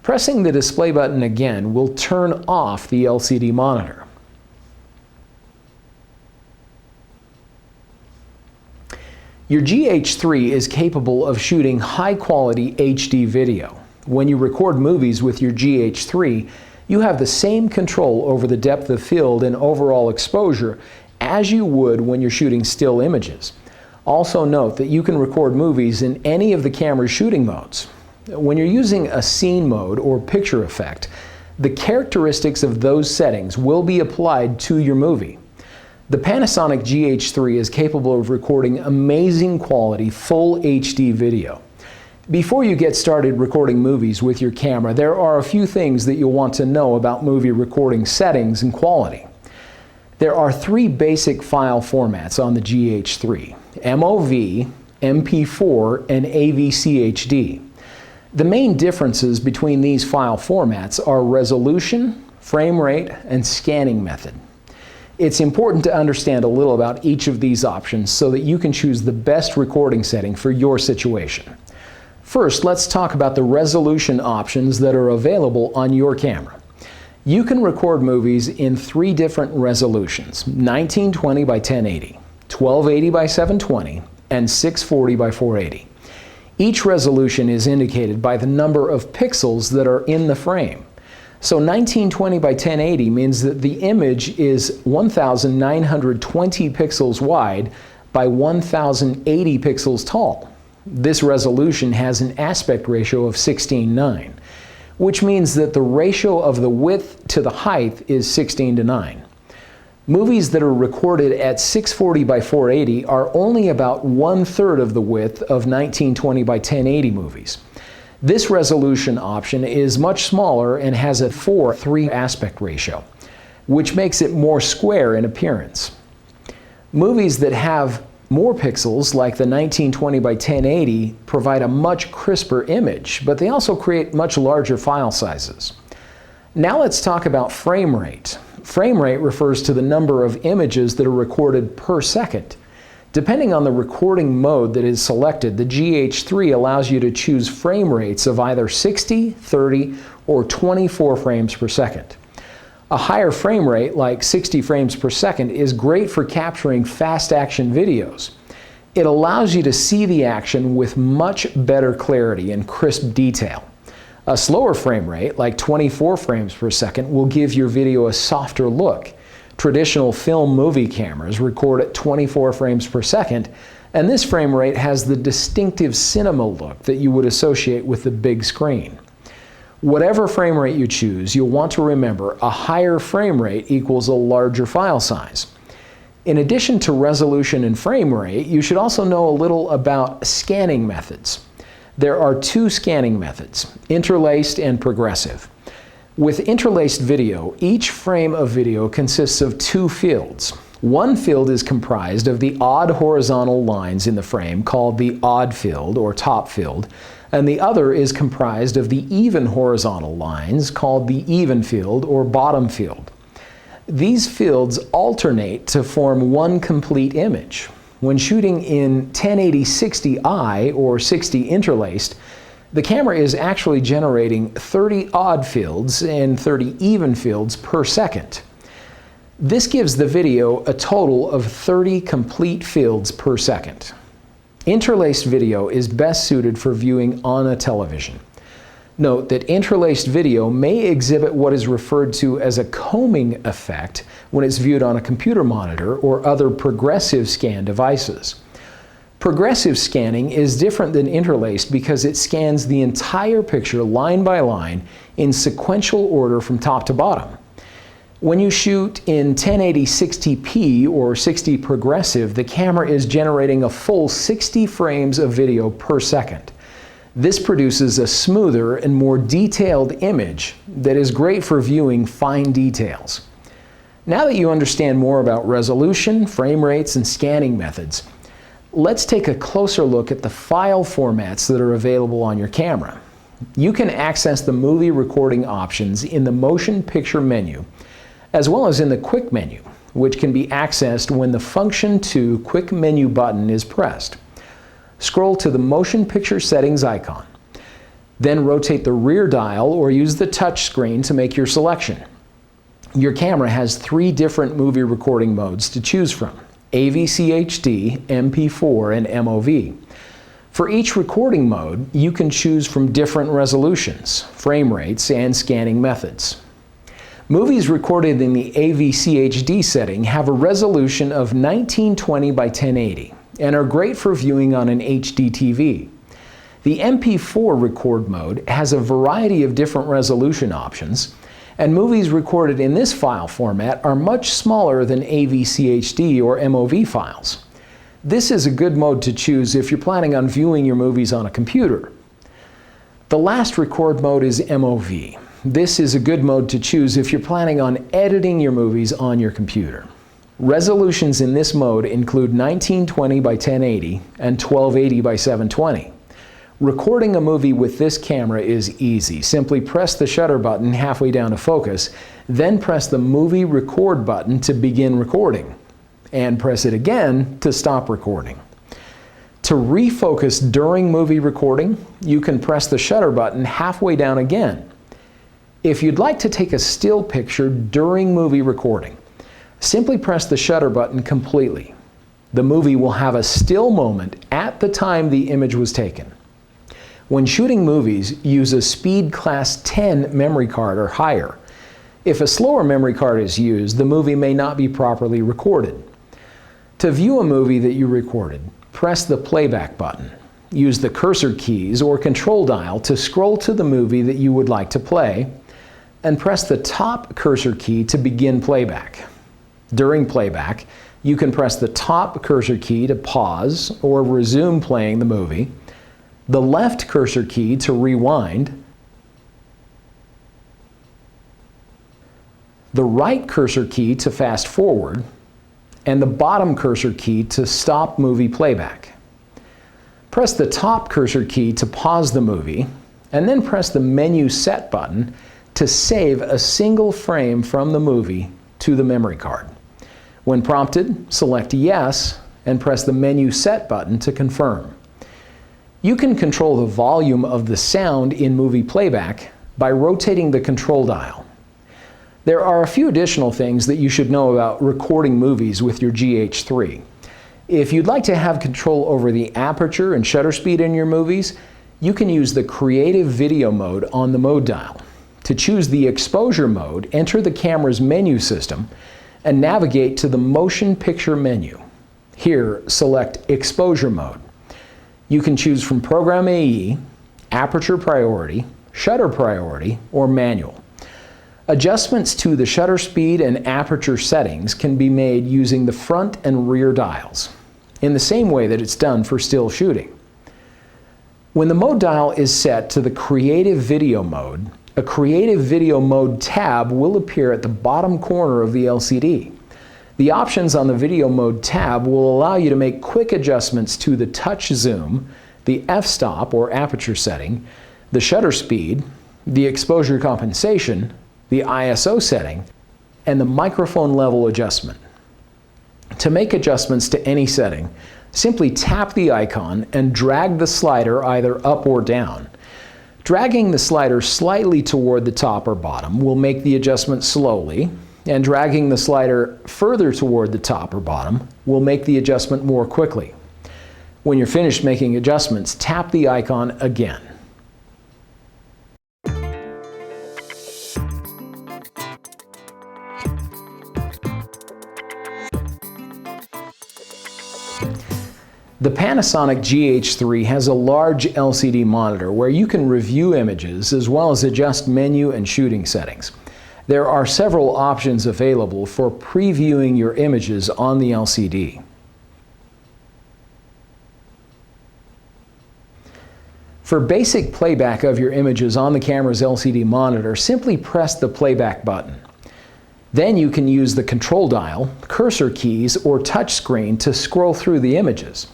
Pressing the display button again will turn off the LCD monitor. Your GH3 is capable of shooting high-quality HD video. When you record movies with your GH3, you have the same control over the depth of field and overall exposure as you would when you're shooting still images. Also note that you can record movies in any of the camera's shooting modes. When you're using a scene mode or picture effect, the characteristics of those settings will be applied to your movie. The Panasonic GH3 is capable of recording amazing quality full HD video. Before you get started recording movies with your camera, there are a few things that you'll want to know about movie recording settings and quality. There are 3 basic file formats on the GH3: MOV, MP4, and AVCHD. The main differences between these file formats are resolution, frame rate, and scanning method. It's important to understand a little about each of these options so that you can choose the best recording setting for your situation. First, let's talk about the resolution options that are available on your camera. You can record movies in 3 different resolutions: 1920 by 1080, 1280 by 720, and 640 by 480. Each resolution is indicated by the number of pixels that are in the frame. So 1920 by 1080 means that the image is 1920 pixels wide by 1080 pixels tall. This resolution has an aspect ratio of 16:9, which means that the ratio of the width to the height is 16:9. Movies that are recorded at 640 by 480 are only about 1/3 of the width of 1920 by 1080 movies. This resolution option is much smaller and has a 4:3 aspect ratio, which makes it more square in appearance. Movies that have more pixels, like the 1920 by 1080, provide a much crisper image, but they also create much larger file sizes. Now let's talk about frame rate. Frame rate refers to the number of images that are recorded per second. Depending on the recording mode that is selected, the GH3 allows you to choose frame rates of either 60, 30, or 24 frames per second. A higher frame rate, like 60 frames per second, is great for capturing fast action videos. It allows you to see the action with much better clarity and crisp detail. A slower frame rate, like 24 frames per second, will give your video a softer look. Traditional film movie cameras record at 24 frames per second, and this frame rate has the distinctive cinema look that you would associate with the big screen. Whatever frame rate you choose, you'll want to remember a higher frame rate equals a larger file size. In addition to resolution and frame rate, you should also know a little about scanning methods. There are two scanning methods, interlaced and progressive. With interlaced video, each frame of video consists of two fields. One field is comprised of the odd horizontal lines in the frame, called the odd field or top field, and the other is comprised of the even horizontal lines, called the even field or bottom field. These fields alternate to form one complete image. When shooting in 1080-60i or 60 interlaced, the camera is actually generating 30 odd fields and 30 even fields per second. This gives the video a total of 30 complete fields per second. Interlaced video is best suited for viewing on a television. Note that interlaced video may exhibit what is referred to as a combing effect when it's viewed on a computer monitor or other progressive scan devices. Progressive scanning is different than interlaced because it scans the entire picture line by line in sequential order from top to bottom. When you shoot in 1080-60p or 60 progressive, the camera is generating a full 60 frames of video per second. This produces a smoother and more detailed image that is great for viewing fine details. Now that you understand more about resolution, frame rates, and scanning methods, let's take a closer look at the file formats that are available on your camera. You can access the movie recording options in the Motion Picture menu, as well as in the Quick menu, which can be accessed when the Function 2 Quick menu button is pressed. Scroll to the Motion Picture Settings icon. Then rotate the rear dial or use the touch screen to make your selection. Your camera has 3 different movie recording modes to choose from: AVCHD, MP4, and MOV. For each recording mode, you can choose from different resolutions, frame rates, and scanning methods. Movies recorded in the AVCHD setting have a resolution of 1920 by 1080 and are great for viewing on an HD TV. The MP4 record mode has a variety of different resolution options, and movies recorded in this file format are much smaller than AVCHD or MOV files. This is a good mode to choose if you're planning on viewing your movies on a computer. The last record mode is MOV. This is a good mode to choose if you're planning on editing your movies on your computer. Resolutions in this mode include 1920 by 1080 and 1280 by 720. Recording a movie with this camera is easy. Simply press the shutter button halfway down to focus, then press the movie record button to begin recording, and press it again to stop recording. To refocus during movie recording, you can press the shutter button halfway down again. If you'd like to take a still picture during movie recording, simply press the shutter button completely. The movie will have a still moment at the time the image was taken. When shooting movies, use a speed class 10 memory card or higher. If a slower memory card is used, the movie may not be properly recorded. To view a movie that you recorded, press the playback button. Use the cursor keys or control dial to scroll to the movie that you would like to play, and press the top cursor key to begin playback. During playback, you can press the top cursor key to pause or resume playing the movie, the left cursor key to rewind, the right cursor key to fast forward, and the bottom cursor key to stop movie playback. Press the top cursor key to pause the movie, and then press the Menu Set button to save a single frame from the movie to the memory card. When prompted, select Yes and press the Menu Set button to confirm. You can control the volume of the sound in movie playback by rotating the control dial. There are a few additional things that you should know about recording movies with your GH3. If you'd like to have control over the aperture and shutter speed in your movies, you can use the Creative Video mode on the mode dial. To choose the exposure mode, enter the camera's menu system and navigate to the Motion Picture menu. Here, select Exposure Mode. You can choose from Program AE, Aperture Priority, Shutter Priority, or Manual. Adjustments to the shutter speed and aperture settings can be made using the front and rear dials, in the same way that it's done for still shooting. When the mode dial is set to the Creative Video mode, a Creative Video Mode tab will appear at the bottom corner of the LCD. The options on the Video Mode tab will allow you to make quick adjustments to the touch zoom, the f-stop or aperture setting, the shutter speed, the exposure compensation, the ISO setting, and the microphone level adjustment. To make adjustments to any setting, simply tap the icon and drag the slider either up or down. Dragging the slider slightly toward the top or bottom will make the adjustment slowly, and dragging the slider further toward the top or bottom will make the adjustment more quickly. When you're finished making adjustments, tap the icon again. The Panasonic GH3 has a large LCD monitor where you can review images as well as adjust menu and shooting settings. There are several options available for previewing your images on the LCD. For basic playback of your images on the camera's LCD monitor, simply press the playback button. Then you can use the control dial, cursor keys, or touchscreen to scroll through the images.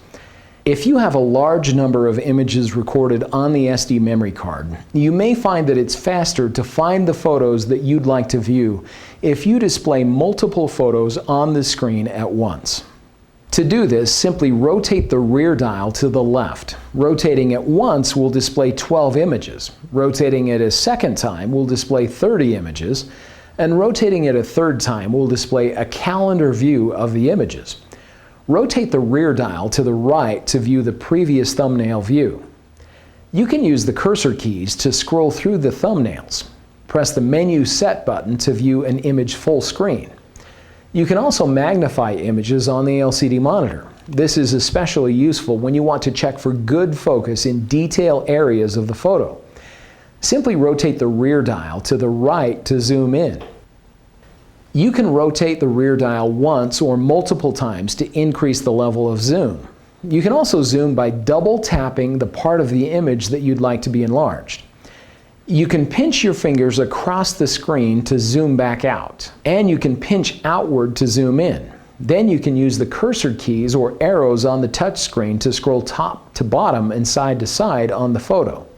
If you have a large number of images recorded on the SD memory card, you may find that it's faster to find the photos that you'd like to view if you display multiple photos on the screen at once. To do this, simply rotate the rear dial to the left. Rotating it once will display 12 images. Rotating it a second time will display 30 images. And rotating it a third time will display a calendar view of the images. Rotate the rear dial to the right to view the previous thumbnail view. You can use the cursor keys to scroll through the thumbnails. Press the Menu Set button to view an image full screen. You can also magnify images on the LCD monitor. This is especially useful when you want to check for good focus in detail areas of the photo. Simply rotate the rear dial to the right to zoom in. You can rotate the rear dial once or multiple times to increase the level of zoom. You can also zoom by double tapping the part of the image that you'd like to be enlarged. You can pinch your fingers across the screen to zoom back out, and you can pinch outward to zoom in. Then you can use the cursor keys or arrows on the touch screen to scroll top to bottom and side to side on the photo.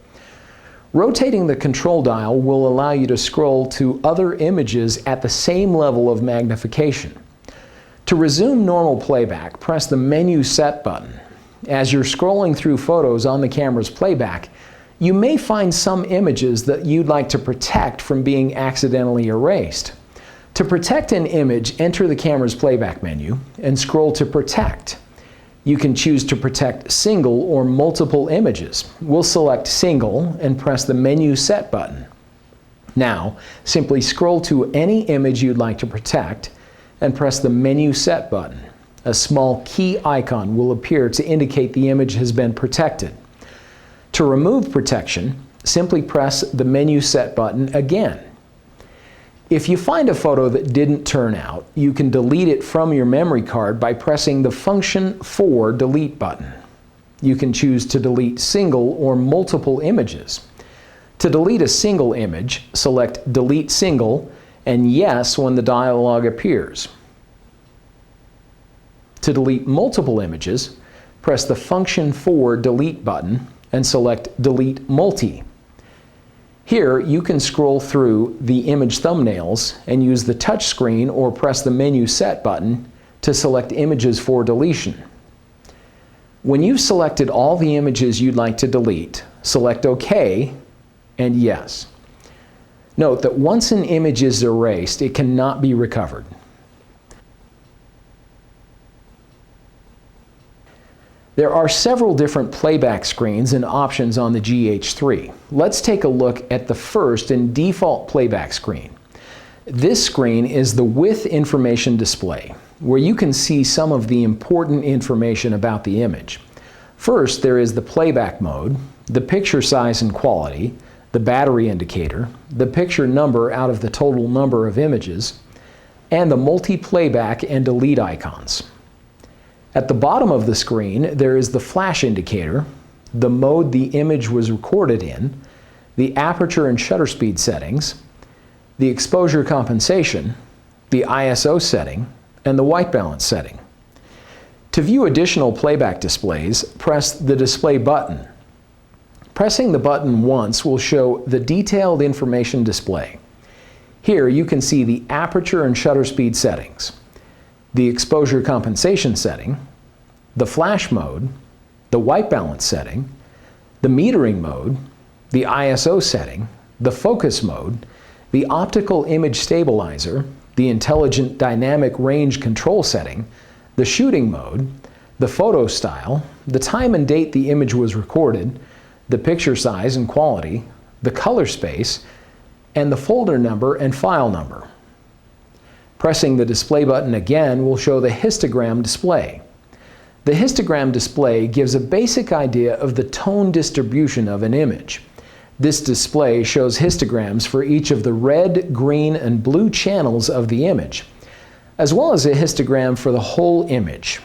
Rotating the control dial will allow you to scroll to other images at the same level of magnification. To resume normal playback, press the Menu Set button. As you're scrolling through photos on the camera's playback, you may find some images that you'd like to protect from being accidentally erased. To protect an image, enter the camera's playback menu and scroll to Protect. You can choose to protect single or multiple images. We'll select Single and press the Menu Set button. Now, simply scroll to any image you'd like to protect and press the Menu Set button. A small key icon will appear to indicate the image has been protected. To remove protection, simply press the Menu Set button again. If you find a photo that didn't turn out, you can delete it from your memory card by pressing the Function 4 Delete button. You can choose to delete single or multiple images. To delete a single image, select Delete Single and Yes when the dialog appears. To delete multiple images, press the Function 4 Delete button and select Delete Multi. Here, you can scroll through the image thumbnails and use the touch screen or press the Menu Set button to select images for deletion. When you've selected all the images you'd like to delete, select OK and Yes. Note that once an image is erased, it cannot be recovered. There are several different playback screens and options on the GH3. Let's take a look at the first and default playback screen. This screen is the with information display, where you can see some of the important information about the image. First, there is the playback mode, the picture size and quality, the battery indicator, the picture number out of the total number of images, and the multi-playback and delete icons. At the bottom of the screen, there is the flash indicator, the mode the image was recorded in, the aperture and shutter speed settings, the exposure compensation, the ISO setting, and the white balance setting. To view additional playback displays, press the Display button. Pressing the button once will show the detailed information display. Here you can see the aperture and shutter speed settings, the exposure compensation setting, the flash mode, the white balance setting, the metering mode, the ISO setting, the focus mode, the optical image stabilizer, the intelligent dynamic range control setting, the shooting mode, the photo style, the time and date the image was recorded, the picture size and quality, the color space, and the folder number and file number. Pressing the display button again will show the histogram display. The histogram display gives a basic idea of the tone distribution of an image. This display shows histograms for each of the red, green, and blue channels of the image, as well as a histogram for the whole image.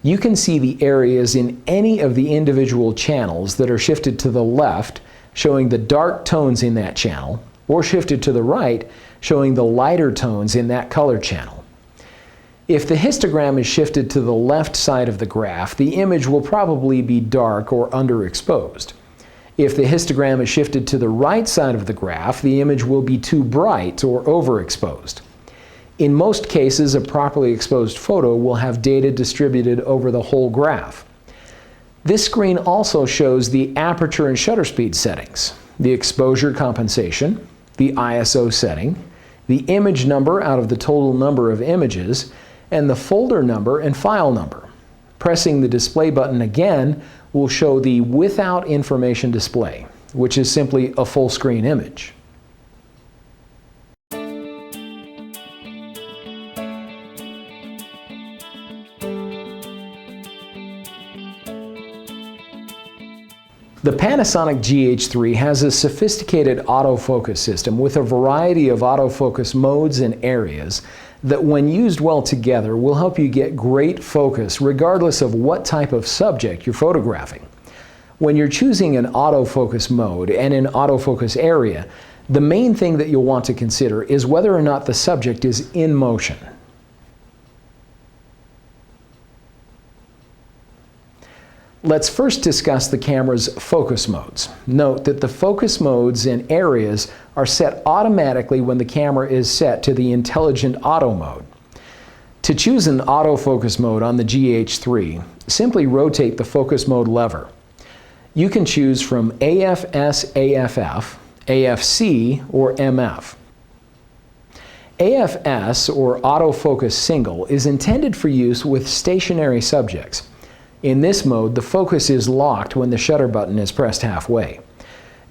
You can see the areas in any of the individual channels that are shifted to the left, showing the dark tones in that channel, or shifted to the right, showing the lighter tones in that color channel. If the histogram is shifted to the left side of the graph, the image will probably be dark or underexposed. If the histogram is shifted to the right side of the graph, the image will be too bright or overexposed. In most cases, a properly exposed photo will have data distributed over the whole graph. This screen also shows the aperture and shutter speed settings, the exposure compensation, the ISO setting, the image number out of the total number of images, and the folder number and file number. Pressing the display button again will show the without information display, which is simply a full screen image. The Panasonic GH3 has a sophisticated autofocus system with a variety of autofocus modes and areas that, when used well together, will help you get great focus regardless of what type of subject you're photographing. When you're choosing an autofocus mode and an autofocus area, the main thing that you'll want to consider is whether or not the subject is in motion. Let's first discuss the camera's focus modes. Note that the focus modes and areas are set automatically when the camera is set to the Intelligent Auto mode. To choose an autofocus mode on the GH3, simply rotate the focus mode lever. You can choose from AFS, AFF, AFC, or MF. AFS, or Autofocus Single, is intended for use with stationary subjects. In this mode, the focus is locked when the shutter button is pressed halfway.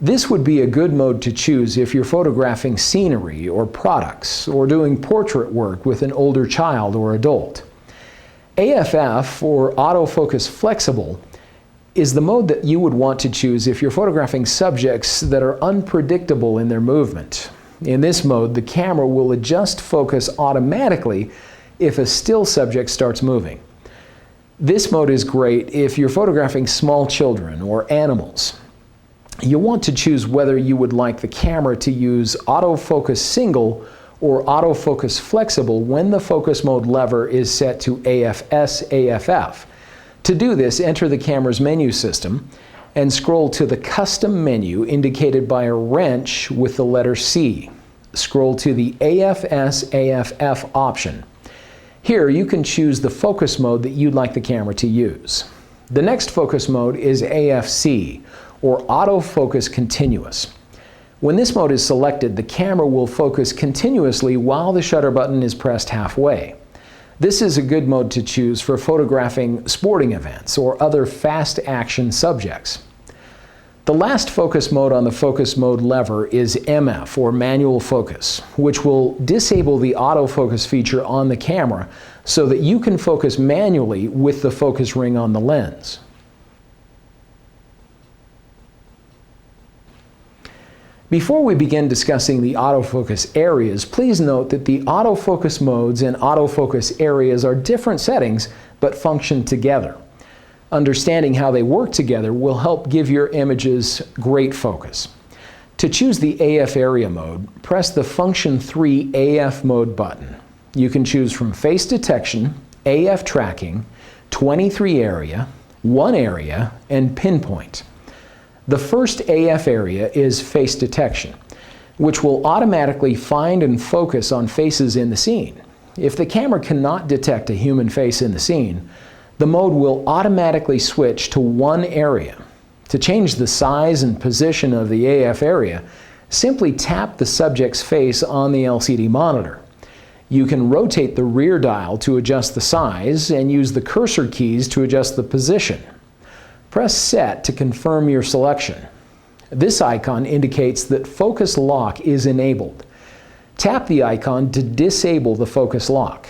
This would be a good mode to choose if you're photographing scenery or products, or doing portrait work with an older child or adult. AFF, or Autofocus Flexible, is the mode that you would want to choose if you're photographing subjects that are unpredictable in their movement. In this mode, the camera will adjust focus automatically if a still subject starts moving. This mode is great if you're photographing small children or animals. You'll want to choose whether you would like the camera to use autofocus single or autofocus flexible when the focus mode lever is set to AFS AFF. To do this, enter the camera's menu system and scroll to the custom menu indicated by a wrench with the letter C. Scroll to the AFS AFF option. Here you can choose the focus mode that you'd like the camera to use. The next focus mode is AFC, or Autofocus Continuous. When this mode is selected, the camera will focus continuously while the shutter button is pressed halfway. This is a good mode to choose for photographing sporting events or other fast action subjects. The last focus mode on the focus mode lever is MF, or manual focus, which will disable the autofocus feature on the camera so that you can focus manually with the focus ring on the lens. Before we begin discussing the autofocus areas, please note that the autofocus modes and autofocus areas are different settings but function together. Understanding how they work together will help give your images great focus. To choose the AF area mode, press the Function 3 AF mode button. You can choose from face detection, AF tracking, 23 area, 1 area, and pinpoint. The first AF area is face detection, which will automatically find and focus on faces in the scene. If the camera cannot detect a human face in the scene, the mode will automatically switch to 1 area. To change the size and position of the AF area, simply tap the subject's face on the LCD monitor. You can rotate the rear dial to adjust the size and use the cursor keys to adjust the position. Press Set to confirm your selection. This icon indicates that focus lock is enabled. Tap the icon to disable the focus lock.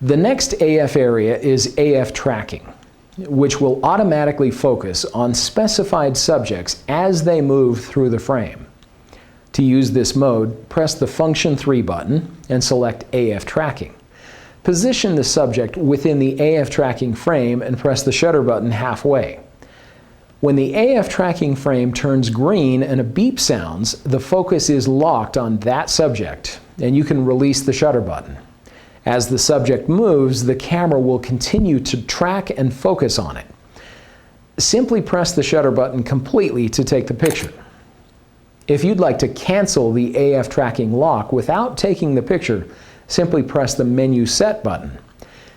The next AF area is AF tracking, which will automatically focus on specified subjects as they move through the frame. To use this mode, press the Function 3 button and select AF tracking. Position the subject within the AF tracking frame and press the shutter button halfway. When the AF tracking frame turns green and a beep sounds, the focus is locked on that subject, and you can release the shutter button. As the subject moves, the camera will continue to track and focus on it. Simply press the shutter button completely to take the picture. If you'd like to cancel the AF tracking lock without taking the picture, simply press the Menu Set button.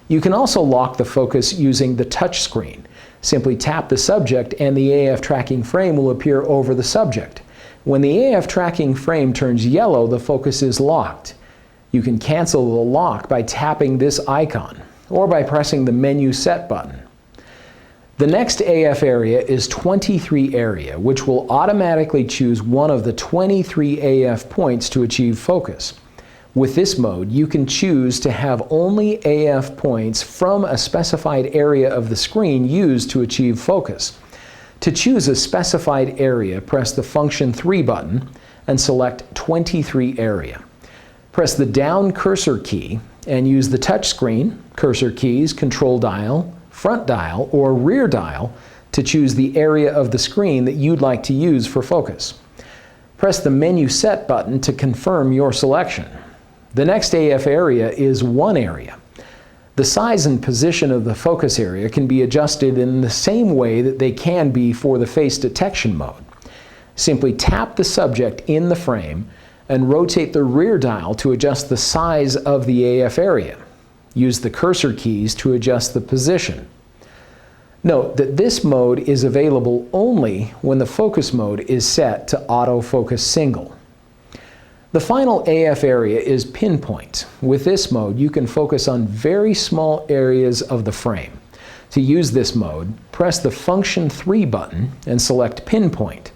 You can also lock the focus using the touch screen. Simply tap the subject and the AF tracking frame will appear over the subject. When the AF tracking frame turns yellow, the focus is locked. You can cancel the lock by tapping this icon or by pressing the Menu Set button. The next AF area is 23 area, which will automatically choose one of the 23 AF points to achieve focus. With this mode, you can choose to have only AF points from a specified area of the screen used to achieve focus. To choose a specified area, press the Function 3 button and select 23 area. Press the down cursor key and use the touch screen, cursor keys, control dial, front dial, or rear dial to choose the area of the screen that you'd like to use for focus. Press the Menu Set button to confirm your selection. The next AF area is 1 area. The size and position of the focus area can be adjusted in the same way that they can be for the face detection mode. Simply tap the subject in the frame and rotate the rear dial to adjust the size of the AF area. Use the cursor keys to adjust the position. Note that this mode is available only when the focus mode is set to autofocus single. The final AF area is pinpoint. With this mode, you can focus on very small areas of the frame. To use this mode, press the Function 3 button and select pinpoint.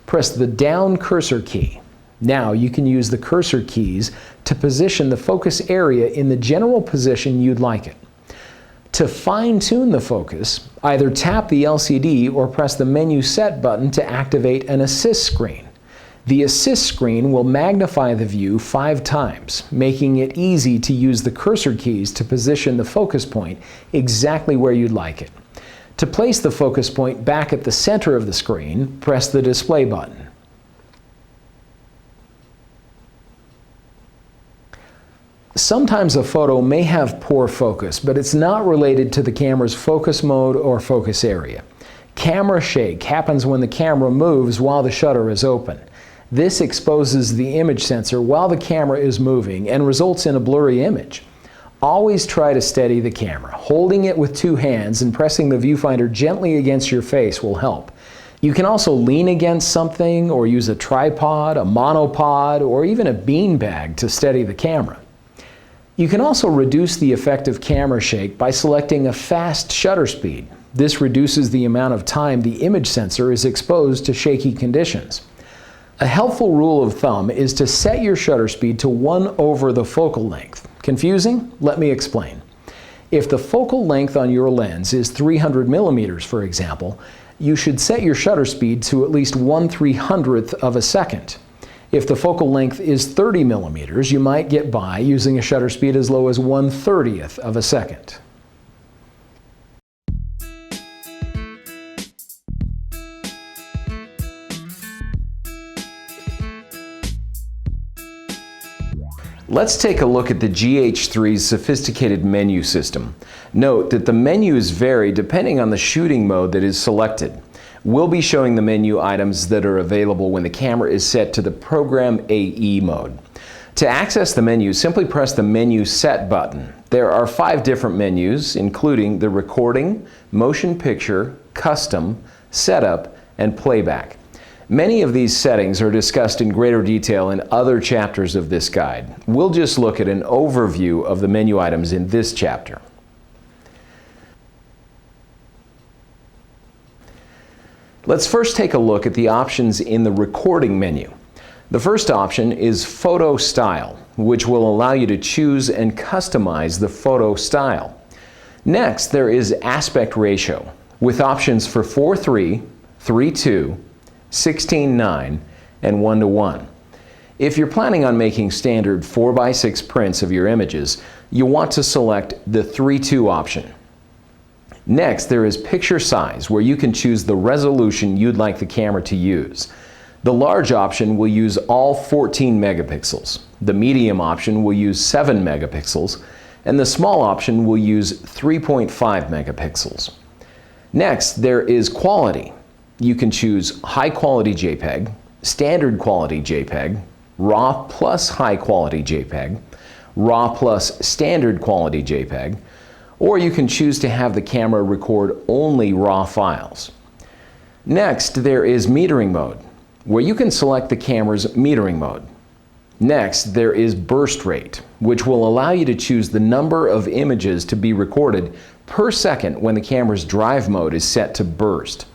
Press the down cursor key. Now you can use the cursor keys to position the focus area in the general position you'd like it. To fine-tune the focus, either tap the LCD or press the Menu Set button to activate an assist screen. The assist screen will magnify the view 5 times, making it easy to use the cursor keys to position the focus point exactly where you'd like it. To place the focus point back at the center of the screen, press the display button. Sometimes a photo may have poor focus, but it's not related to the camera's focus mode or focus area. Camera shake happens when the camera moves while the shutter is open. This exposes the image sensor while the camera is moving and results in a blurry image. Always try to steady the camera. Holding it with 2 hands and pressing the viewfinder gently against your face will help. You can also lean against something or use a tripod, a monopod, or even a beanbag to steady the camera. You can also reduce the effect of camera shake by selecting a fast shutter speed. This reduces the amount of time the image sensor is exposed to shaky conditions. A helpful rule of thumb is to set your shutter speed to 1 over the focal length. Confusing? Let me explain. If the focal length on your lens is 300 millimeters, for example, you should set your shutter speed to at least 1/300th of a second. If the focal length is 30 millimeters, you might get by using a shutter speed as low as 1/30th of a second. Let's take a look at the GH3's sophisticated menu system. Note that the menus vary depending on the shooting mode that is selected. We'll be showing the menu items that are available when the camera is set to the Program AE mode. To access the menu, simply press the Menu Set button. There are 5 different menus, including the Recording, Motion Picture, Custom, Setup, and Playback. Many of these settings are discussed in greater detail in other chapters of this guide. We'll just look at an overview of the menu items in this chapter. Let's first take a look at the options in the Recording menu. The first option is Photo Style, which will allow you to choose and customize the photo style. Next, there is Aspect Ratio, with options for 4:3, 3:2, 16:9, and 1:1. If you're planning on making standard 4:6 prints of your images, you'll want to select the 3:2 option. Next, there is Picture Size, where you can choose the resolution you'd like the camera to use. The large option will use all 14 megapixels. The medium option will use 7 megapixels, and the small option will use 3.5 megapixels. Next, there is Quality. You can choose High Quality JPEG, Standard Quality JPEG, RAW plus High Quality JPEG, RAW plus Standard Quality JPEG, or you can choose to have the camera record only RAW files. Next, there is Metering Mode, where you can select the camera's metering mode. Next, there is Burst Rate, which will allow you to choose the number of images to be recorded per second when the camera's drive mode is set to burst.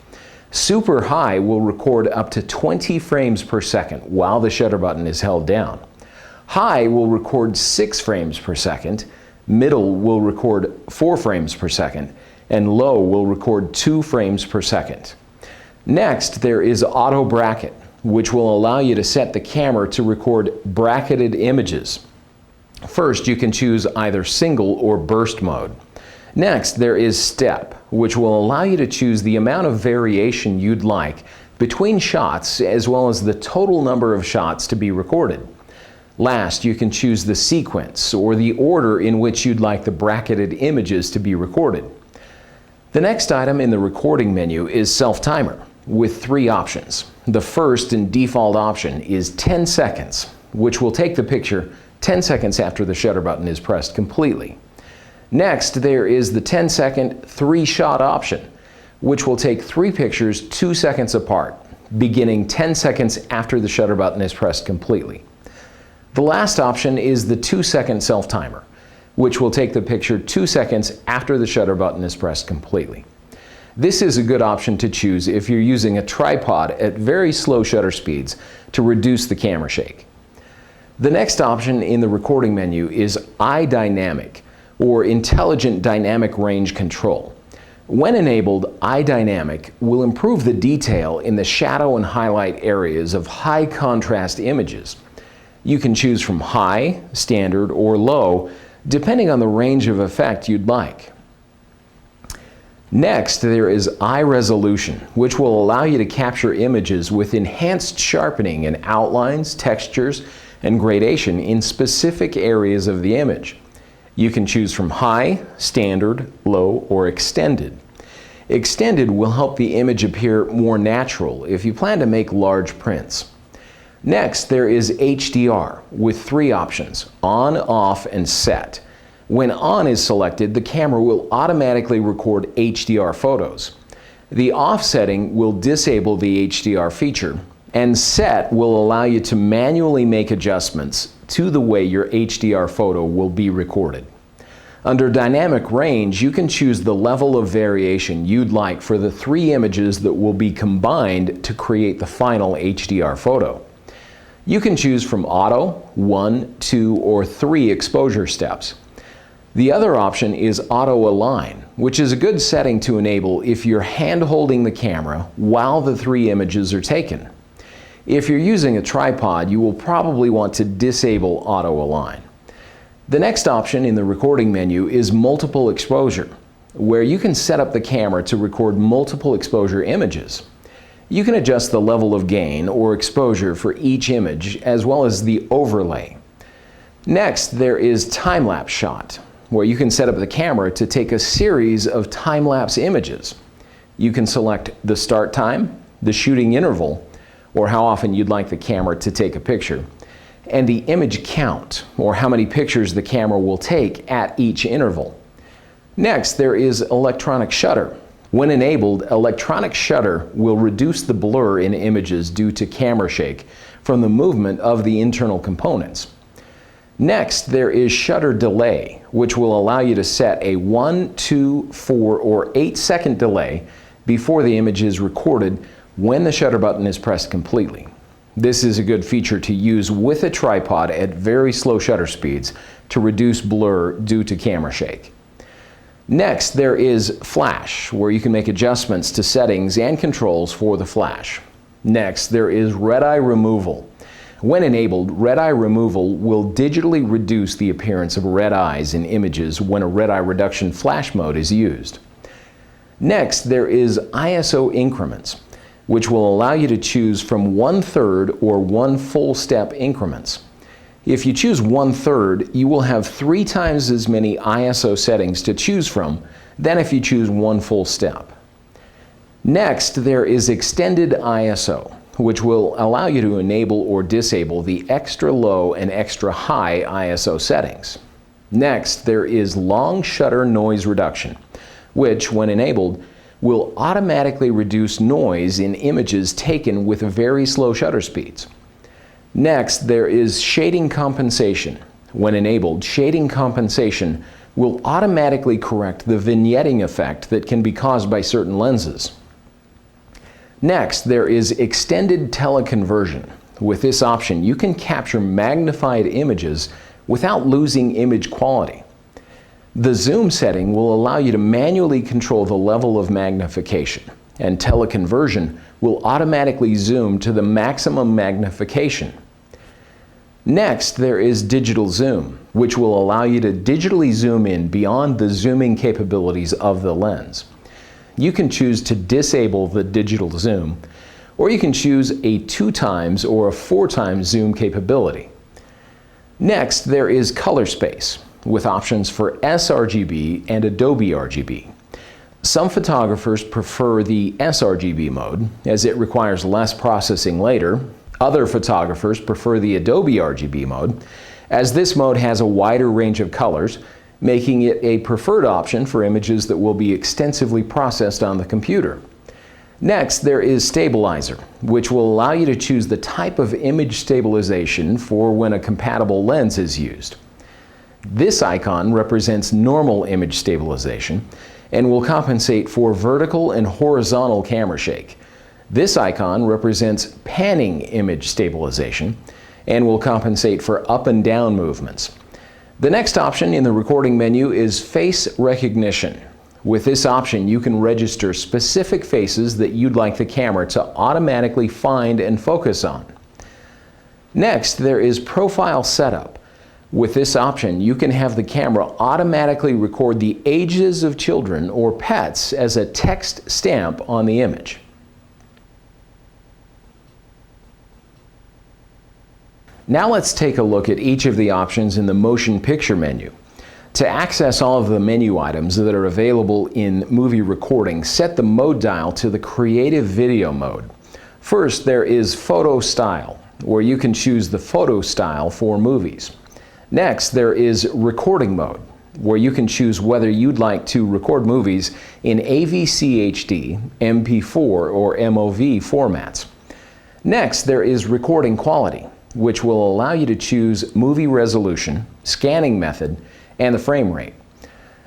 Super High will record up to 20 frames per second while the shutter button is held down. High will record 6 frames per second, Middle will record 4 frames per second, and Low will record 2 frames per second. Next, there is Auto Bracket, which will allow you to set the camera to record bracketed images. First, you can choose either single or burst mode. Next, there is Step, which will allow you to choose the amount of variation you'd like between shots as well as the total number of shots to be recorded. Last, you can choose the sequence or the order in which you'd like the bracketed images to be recorded. The next item in the Recording menu is Self-Timer with 3 options. The first and default option is 10 seconds, which will take the picture 10 seconds after the shutter button is pressed completely. Next, there is the 10-second 3-shot option, which will take 3 pictures 2 seconds apart, beginning 10 seconds after the shutter button is pressed completely. The last option is the 2-second self-timer, which will take the picture 2 seconds after the shutter button is pressed completely. This is a good option to choose if you're using a tripod at very slow shutter speeds to reduce the camera shake. The next option in the Recording menu is iDynamic, or Intelligent Dynamic Range Control. When enabled, Eye Dynamic will improve the detail in the shadow and highlight areas of high contrast images. You can choose from high, standard, or low, depending on the range of effect you'd like. Next, there is Eye Resolution, which will allow you to capture images with enhanced sharpening and outlines, textures, and gradation in specific areas of the image. You can choose from high, standard, low, or extended. Extended will help the image appear more natural if you plan to make large prints. Next, there is HDR with 3 options: on, off, and set. When on is selected, the camera will automatically record HDR photos. The off setting will disable the HDR feature, and set will allow you to manually make adjustments to the way your HDR photo will be recorded. Under Dynamic Range, you can choose the level of variation you'd like for the 3 images that will be combined to create the final HDR photo. You can choose from Auto, 1, 2, or 3 exposure steps. The other option is Auto Align, which is a good setting to enable if you're hand-holding the camera while the 3 images are taken. If you're using a tripod, you will probably want to disable Auto Align. The next option in the recording menu is Multiple Exposure, where you can set up the camera to record multiple exposure images. You can adjust the level of gain or exposure for each image, as well as the overlay. Next, there is Time-Lapse Shot, where you can set up the camera to take a series of time-lapse images. You can select the start time, the shooting interval, or how often you'd like the camera to take a picture, and the image count, or how many pictures the camera will take at each interval. Next, there is Electronic Shutter. When enabled, Electronic Shutter will reduce the blur in images due to camera shake from the movement of the internal components. Next, there is Shutter Delay, which will allow you to set a 1, 2, 4, or 8-second delay before the image is recorded when the shutter button is pressed completely. This is a good feature to use with a tripod at very slow shutter speeds to reduce blur due to camera shake. Next, there is Flash, where you can make adjustments to settings and controls for the flash. Next, there is Red Eye Removal. When enabled, red eye removal will digitally reduce the appearance of red eyes in images when a red eye reduction flash mode is used. Next, there is ISO increments, which will allow you to choose from 1/3 or 1 full step increments. If you choose 1/3, you will have 3 times as many ISO settings to choose from than if you choose 1 full step. Next, there is Extended ISO, which will allow you to enable or disable the extra low and extra high ISO settings. Next, there is Long Shutter Noise Reduction, which, when enabled, will automatically reduce noise in images taken with very slow shutter speeds. Next, there is Shading Compensation. When enabled, shading compensation will automatically correct the vignetting effect that can be caused by certain lenses. Next, there is Extended Teleconversion. With this option, you can capture magnified images without losing image quality. The zoom setting will allow you to manually control the level of magnification, and teleconversion will automatically zoom to the maximum magnification. Next, there is Digital Zoom, which will allow you to digitally zoom in beyond the zooming capabilities of the lens. You can choose to disable the digital zoom, or you can choose a 2x or a 4x zoom capability. Next, there is Color Space, with options for sRGB and Adobe RGB. Some photographers prefer the sRGB mode, as it requires less processing later. Other photographers prefer the Adobe RGB mode, as this mode has a wider range of colors, making it a preferred option for images that will be extensively processed on the computer. Next, there is Stabilizer, which will allow you to choose the type of image stabilization for when a compatible lens is used. This icon represents normal image stabilization and will compensate for vertical and horizontal camera shake. This icon represents panning image stabilization and will compensate for up and down movements. The next option in the recording menu is Face Recognition, With this option, you can register specific faces that you'd like the camera to automatically find and focus on. Next, there is Profile Setup. With this option, you can have the camera automatically record the ages of children or pets as a text stamp on the image. Now let's take a look at each of the options in the motion picture menu. To access all of the menu items that are available in movie recording, set the mode dial to the Creative Video mode. First, there is Photo Style, where you can choose the photo style for movies. Next, there is Recording mode, where you can choose whether you'd like to record movies in AVC HD, MP4, or MOV formats. Next, there is Recording Quality, which will allow you to choose movie resolution, scanning method, and the frame rate.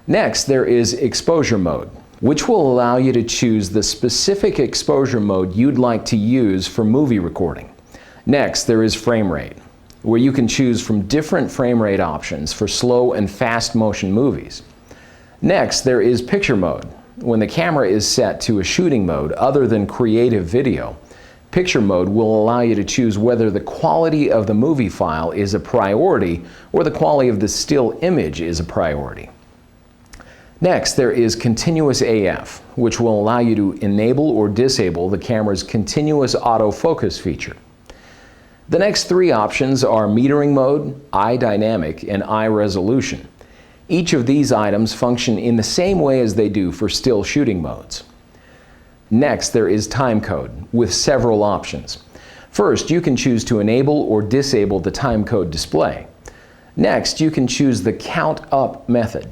Next, there is Exposure mode, which will allow you to choose the specific exposure mode you'd like to use for movie recording. Next, there is Frame rate, where you can choose from different frame rate options for slow and fast motion movies. Next, there is Picture mode. When the camera is set to a shooting mode other than creative video, Picture mode will allow you to choose whether the quality of the movie file is a priority or the quality of the still image is a priority. Next, there is Continuous AF, which will allow you to enable or disable the camera's continuous autofocus feature. The next three options are Metering mode, Eye Dynamic, and Eye Resolution. Each of these items function in the same way as they do for still shooting modes. Next, there is Time code with several options. First, you can choose to enable or disable the time code display. Next, you can choose the Count Up method.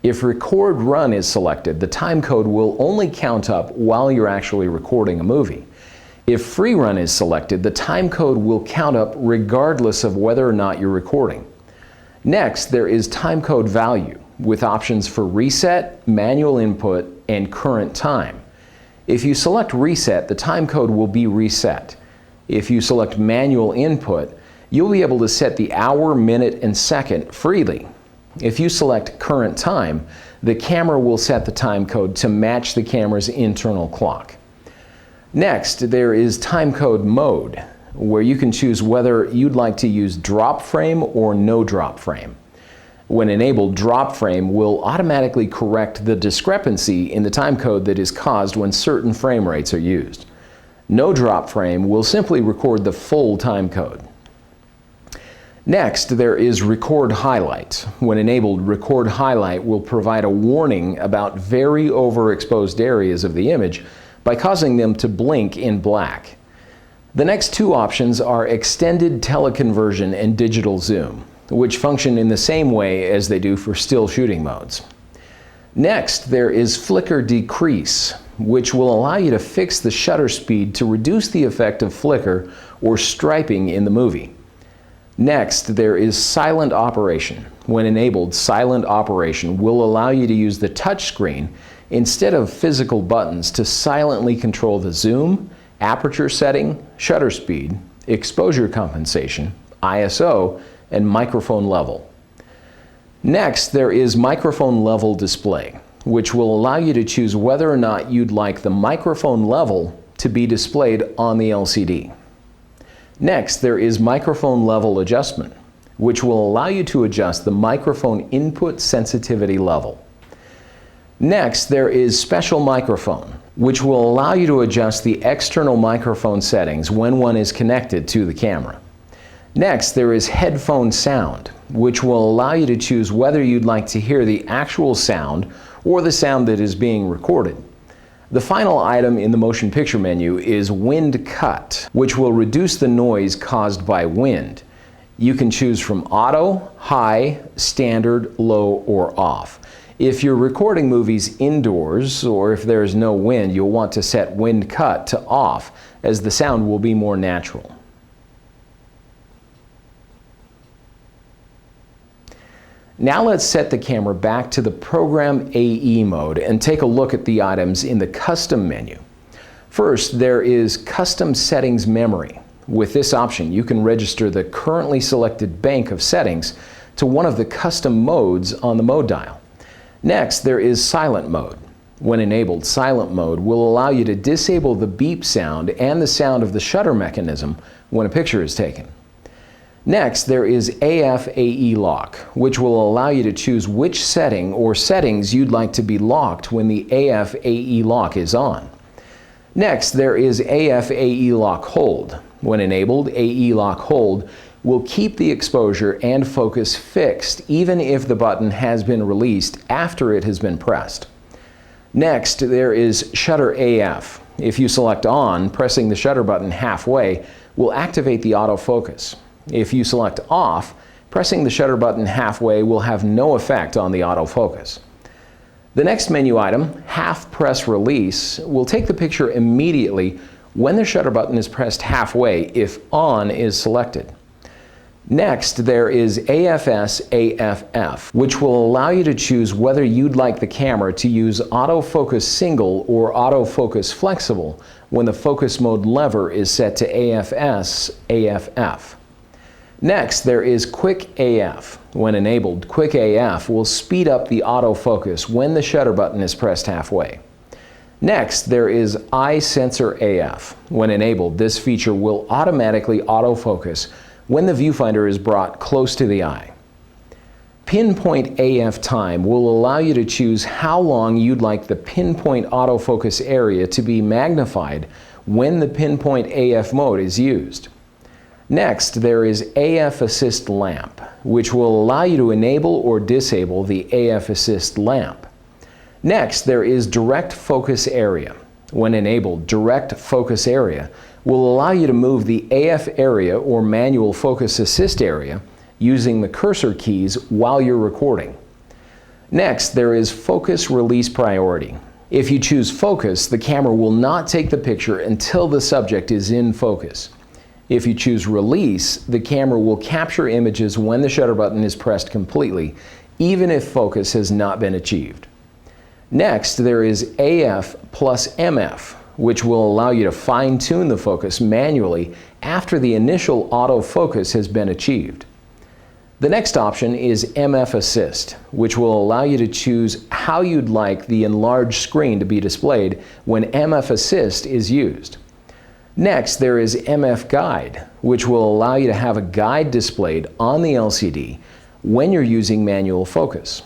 If Record Run is selected, the time code will only count up while you're actually recording a movie. If Free Run is selected, the time code will count up regardless of whether or not you're recording. Next, there is Time code Value with options for Reset, Manual Input, and Current Time. If you select Reset, the time code will be reset. If you select Manual Input, you'll be able to set the hour, minute, and second freely. If you select Current Time, the camera will set the time code to match the camera's internal clock. Next, there is Time code Mode, where you can choose whether you'd like to use drop frame or no drop frame. When enabled, drop frame will automatically correct the discrepancy in the time code that is caused when certain frame rates are used. No drop frame will simply record the full time code. Next, there is Record Highlight. When enabled, Record Highlight will provide a warning about very overexposed areas of the image by causing them to blink in black. The next two options are Extended Teleconversion and Digital Zoom, which function in the same way as they do for still shooting modes. Next, there is Flicker Decrease, which will allow you to fix the shutter speed to reduce the effect of flicker or striping in the movie. Next, there is Silent Operation. When enabled, Silent Operation will allow you to use the touch screen instead of physical buttons to silently control the zoom, aperture setting, shutter speed, exposure compensation, ISO, and microphone level. Next, there is Microphone Level Display, which will allow you to choose whether or not you'd like the microphone level to be displayed on the LCD. Next, there is Microphone Level Adjustment, which will allow you to adjust the microphone input sensitivity level. Next, there is Special Microphone, which will allow you to adjust the external microphone settings when one is connected to the camera. Next, there is Headphone Sound, which will allow you to choose whether you'd like to hear the actual sound or the sound that is being recorded. The final item in the motion picture menu is Wind Cut, which will reduce the noise caused by wind. You can choose from Auto, High, Standard, Low, or Off. If you're recording movies indoors or if there's no wind, you'll want to set Wind Cut to Off, as the sound will be more natural. Now let's set the camera back to the Program AE mode and take a look at the items in the Custom menu. First, there is Custom Settings Memory. With this option, you can register the currently selected bank of settings to one of the custom modes on the mode dial. Next, there is Silent mode, When enabled, silent mode will allow you to disable the beep sound and the sound of the shutter mechanism when a picture is taken. Next, there is AF/AE lock, which will allow you to choose which setting or settings you'd like to be locked when the AF/AE lock is on. Next, there is AF/AE lock hold. When enabled, AE lock hold will keep the exposure and focus fixed even if the button has been released after it has been pressed. Next, there is Shutter AF. If you select on, pressing the shutter button halfway will activate the autofocus. If you select off, pressing the shutter button halfway will have no effect on the autofocus. The next menu item, half press release, will take the picture immediately when the shutter button is pressed halfway if on is selected. Next, there is AFS/AFF, which will allow you to choose whether you'd like the camera to use autofocus single or autofocus flexible when the focus mode lever is set to AFS/AFF. Next, there is Quick AF. When enabled, Quick AF will speed up the autofocus when the shutter button is pressed halfway. Next, there is Eye Sensor AF. When enabled, this feature will automatically autofocus when the viewfinder is brought close to the eye. Pinpoint AF time will allow you to choose how long you'd like the pinpoint autofocus area to be magnified when the pinpoint AF mode is used. Next, there is AF Assist Lamp, which will allow you to enable or disable the AF Assist lamp. Next, there is Direct Focus Area. When enabled, Direct Focus Area will allow you to move the AF area or manual focus assist area using the cursor keys while you're recording. Next, there is Focus Release Priority. If you choose focus, the camera will not take the picture until the subject is in focus. If you choose release, the camera will capture images when the shutter button is pressed completely, even if focus has not been achieved. Next, there is AF plus MF, which will allow you to fine-tune the focus manually after the initial autofocus has been achieved. The next option is MF Assist, which will allow you to choose how you'd like the enlarged screen to be displayed when MF Assist is used. Next, there is MF Guide, which will allow you to have a guide displayed on the LCD when you're using manual focus.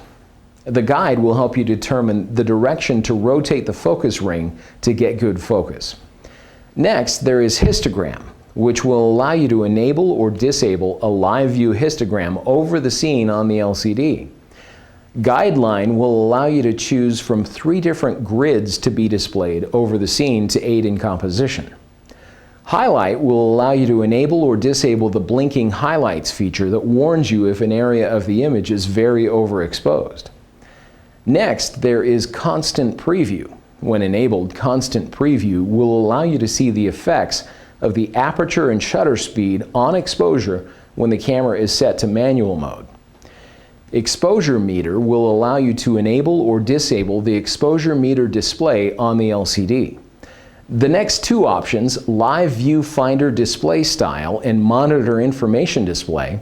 The guide will help you determine the direction to rotate the focus ring to get good focus. Next, there is Histogram, which will allow you to enable or disable a live view histogram over the scene on the LCD. Guideline will allow you to choose from 3 different grids to be displayed over the scene to aid in composition. Highlight will allow you to enable or disable the blinking highlights feature that warns you if an area of the image is very overexposed. Next, there is Constant Preview. When enabled, Constant Preview will allow you to see the effects of the aperture and shutter speed on exposure when the camera is set to manual mode. Exposure Meter will allow you to enable or disable the exposure meter display on the LCD. The next 2 options, Live View Finder Display Style and Monitor Information Display,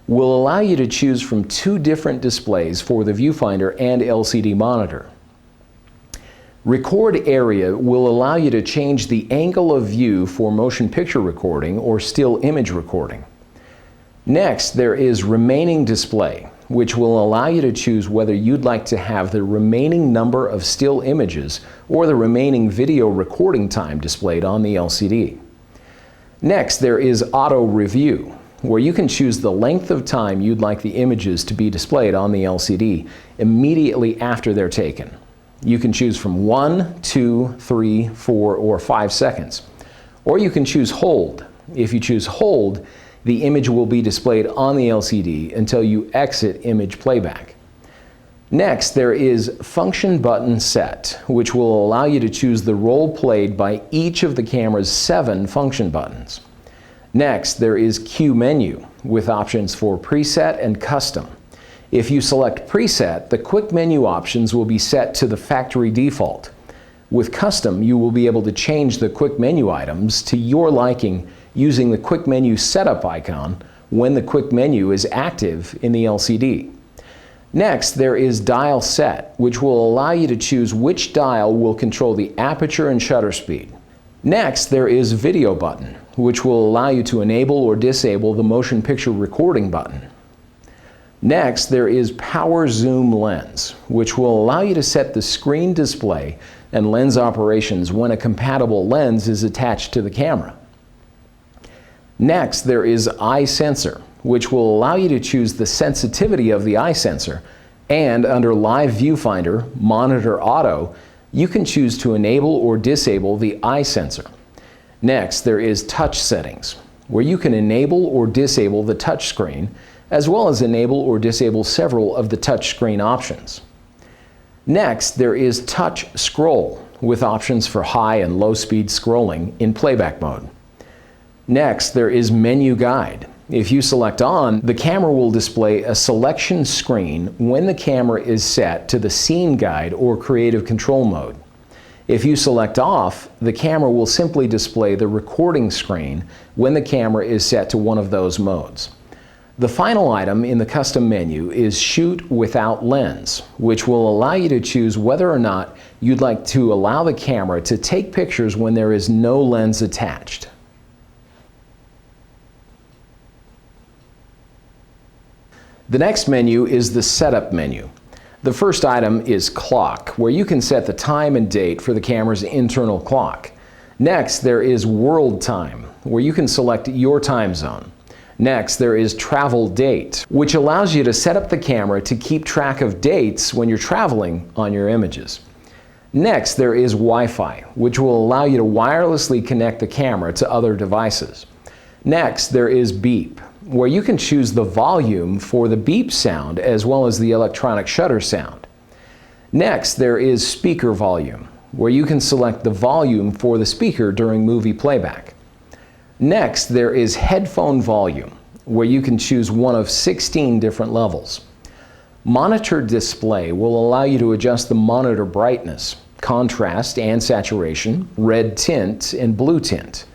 will allow you to choose from 2 different displays for the viewfinder and LCD monitor. Record Area will allow you to change the angle of view for motion picture recording or still image recording. Next, there is Remaining Display, which will allow you to choose whether you'd like to have the remaining number of still images or the remaining video recording time displayed on the LCD. Next, there is Auto Review, where you can choose the length of time you'd like the images to be displayed on the LCD immediately after they're taken. You can choose from 1, 2, 3, 4, or 5 seconds. Or you can choose Hold. If you choose Hold, the image will be displayed on the LCD until you exit image playback. Next, there is Function Button Set, which will allow you to choose the role played by each of the camera's 7 function buttons. Next, there is Q Menu, with options for Preset and Custom. If you select Preset, the quick menu options will be set to the factory default. With Custom, you will be able to change the quick menu items to your liking using the quick menu setup icon when the quick menu is active in the LCD. Next, there is Dial Set, which will allow you to choose which dial will control the aperture and shutter speed. Next, there is Video button, which will allow you to enable or disable the motion picture recording button. Next, there is Power Zoom Lens, which will allow you to set the screen display and lens operations when a compatible lens is attached to the camera. Next, there is Eye Sensor, which will allow you to choose the sensitivity of the eye sensor, and under Live Viewfinder, Monitor Auto, you can choose to enable or disable the eye sensor. Next, there is Touch Settings, where you can enable or disable the touch screen, as well as enable or disable several of the touch screen options. Next, there is Touch Scroll, with options for high and low speed scrolling in playback mode. Next, there is Menu Guide. If you select on, the camera will display a selection screen when the camera is set to the Scene Guide or Creative Control mode. If you select off, the camera will simply display the recording screen when the camera is set to one of those modes. The final item in the custom menu is Shoot Without Lens, which will allow you to choose whether or not you'd like to allow the camera to take pictures when there is no lens attached. The next menu is the Setup menu. The first item is Clock, where you can set the time and date for the camera's internal clock. Next, there is World Time, where you can select your time zone. Next, there is Travel Date, which allows you to set up the camera to keep track of dates when you're traveling on your images. Next, there is Wi-Fi, which will allow you to wirelessly connect the camera to other devices. Next, there is Beep, where you can choose the volume for the beep sound as well as the electronic shutter sound. Next, there is Speaker Volume, where you can select the volume for the speaker during movie playback. Next, there is Headphone Volume, where you can choose one of 16 different levels. Monitor Display will allow you to adjust the monitor brightness, contrast and saturation, red tint and blue tint.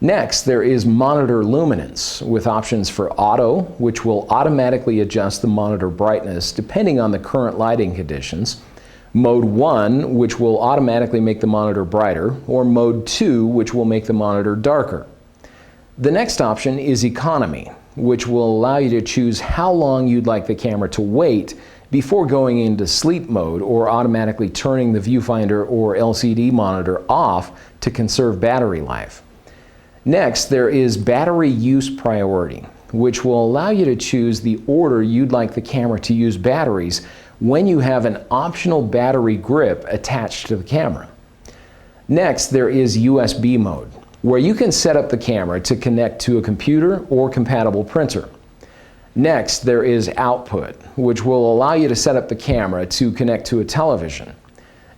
Next, there is Monitor Luminance, with options for Auto, which will automatically adjust the monitor brightness depending on the current lighting conditions, Mode 1, which will automatically make the monitor brighter, or Mode 2, which will make the monitor darker. The next option is Economy, which will allow you to choose how long you'd like the camera to wait before going into sleep mode or automatically turning the viewfinder or LCD monitor off to conserve battery life. Next, there is Battery Use Priority, which will allow you to choose the order you'd like the camera to use batteries when you have an optional battery grip attached to the camera. Next, there is USB mode, where you can set up the camera to connect to a computer or compatible printer. Next, there is Output, which will allow you to set up the camera to connect to a television.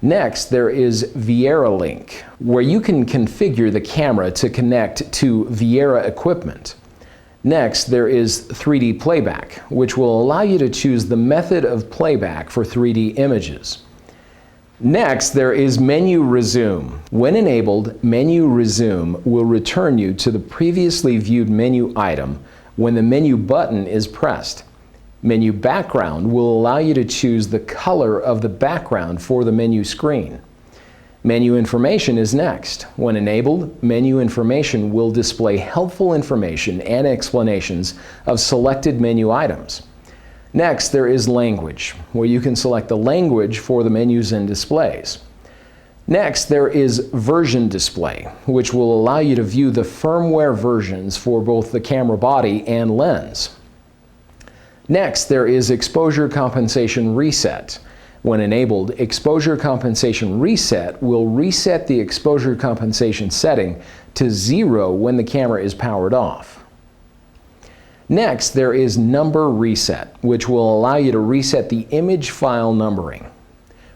Next, there is Viera Link, where you can configure the camera to connect to Viera equipment. Next, there is 3D Playback, which will allow you to choose the method of playback for 3D images. Next, there is Menu Resume. When enabled, Menu Resume will return you to the previously viewed menu item when the menu button is pressed. Menu Background will allow you to choose the color of the background for the menu screen. Menu Information is next. When enabled, Menu Information will display helpful information and explanations of selected menu items. Next, there is Language, where you can select the language for the menus and displays. Next, there is Version Display, which will allow you to view the firmware versions for both the camera body and lens. Next, there is Exposure Compensation Reset. When enabled, Exposure Compensation Reset will reset the exposure compensation setting to 0 when the camera is powered off. Next, there is Number Reset, which will allow you to reset the image file numbering.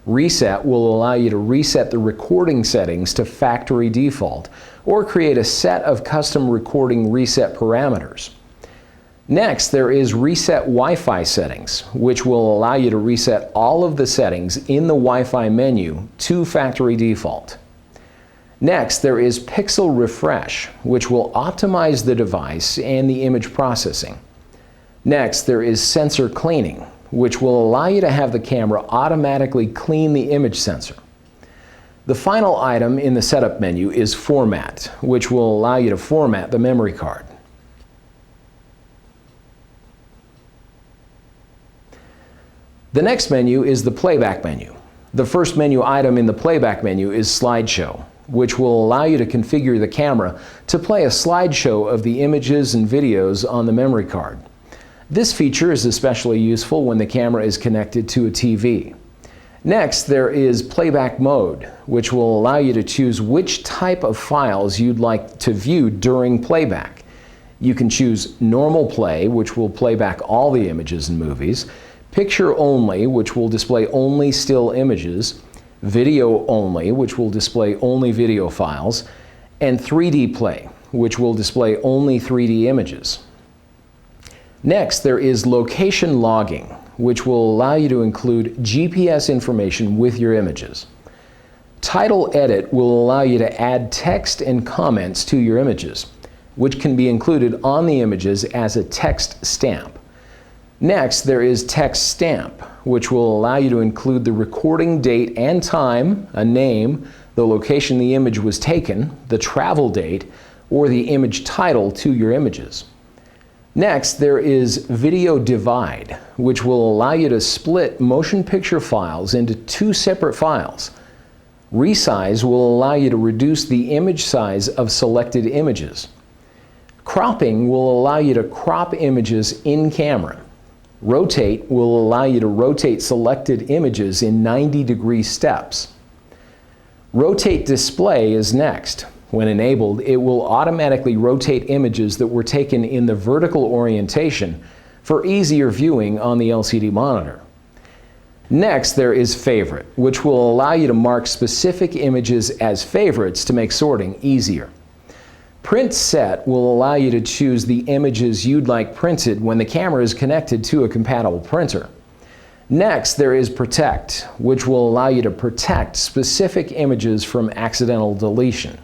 Reset will allow you to reset the recording settings to factory default or create a set of custom recording reset parameters. Next, there is Reset Wi-Fi Settings, which will allow you to reset all of the settings in the Wi-Fi menu to factory default. Next, there is Pixel Refresh, which will optimize the device and the image processing. Next, there is Sensor Cleaning, which will allow you to have the camera automatically clean the image sensor. The final item in the setup menu is Format, which will allow you to format the memory card. The next menu is the Playback menu. The first menu item in the Playback menu is Slideshow, which will allow you to configure the camera to play a slideshow of the images and videos on the memory card. This feature is especially useful when the camera is connected to a TV. Next, there is Playback Mode, which will allow you to choose which type of files you'd like to view during playback. You can choose Normal Play, which will play back all the images and movies, Picture Only, which will display only still images, Video Only, which will display only video files, and 3D Play, which will display only 3D images. Next, there is Location Logging, which will allow you to include GPS information with your images. Title Edit will allow you to add text and comments to your images, which can be included on the images as a text stamp. Next, there is Text Stamp, which will allow you to include the recording date and time, a name, the location the image was taken, the travel date, or the image title to your images. Next, there is Video Divide, which will allow you to split motion picture files into two separate files. Resize will allow you to reduce the image size of selected images. Cropping will allow you to crop images in camera. Rotate will allow you to rotate selected images in 90-degree steps. Rotate Display is next. When enabled, it will automatically rotate images that were taken in the vertical orientation for easier viewing on the LCD monitor. Next, there is Favorite, which will allow you to mark specific images as favorites to make sorting easier. Print Set will allow you to choose the images you'd like printed when the camera is connected to a compatible printer. Next, there is Protect, which will allow you to protect specific images from accidental deletion.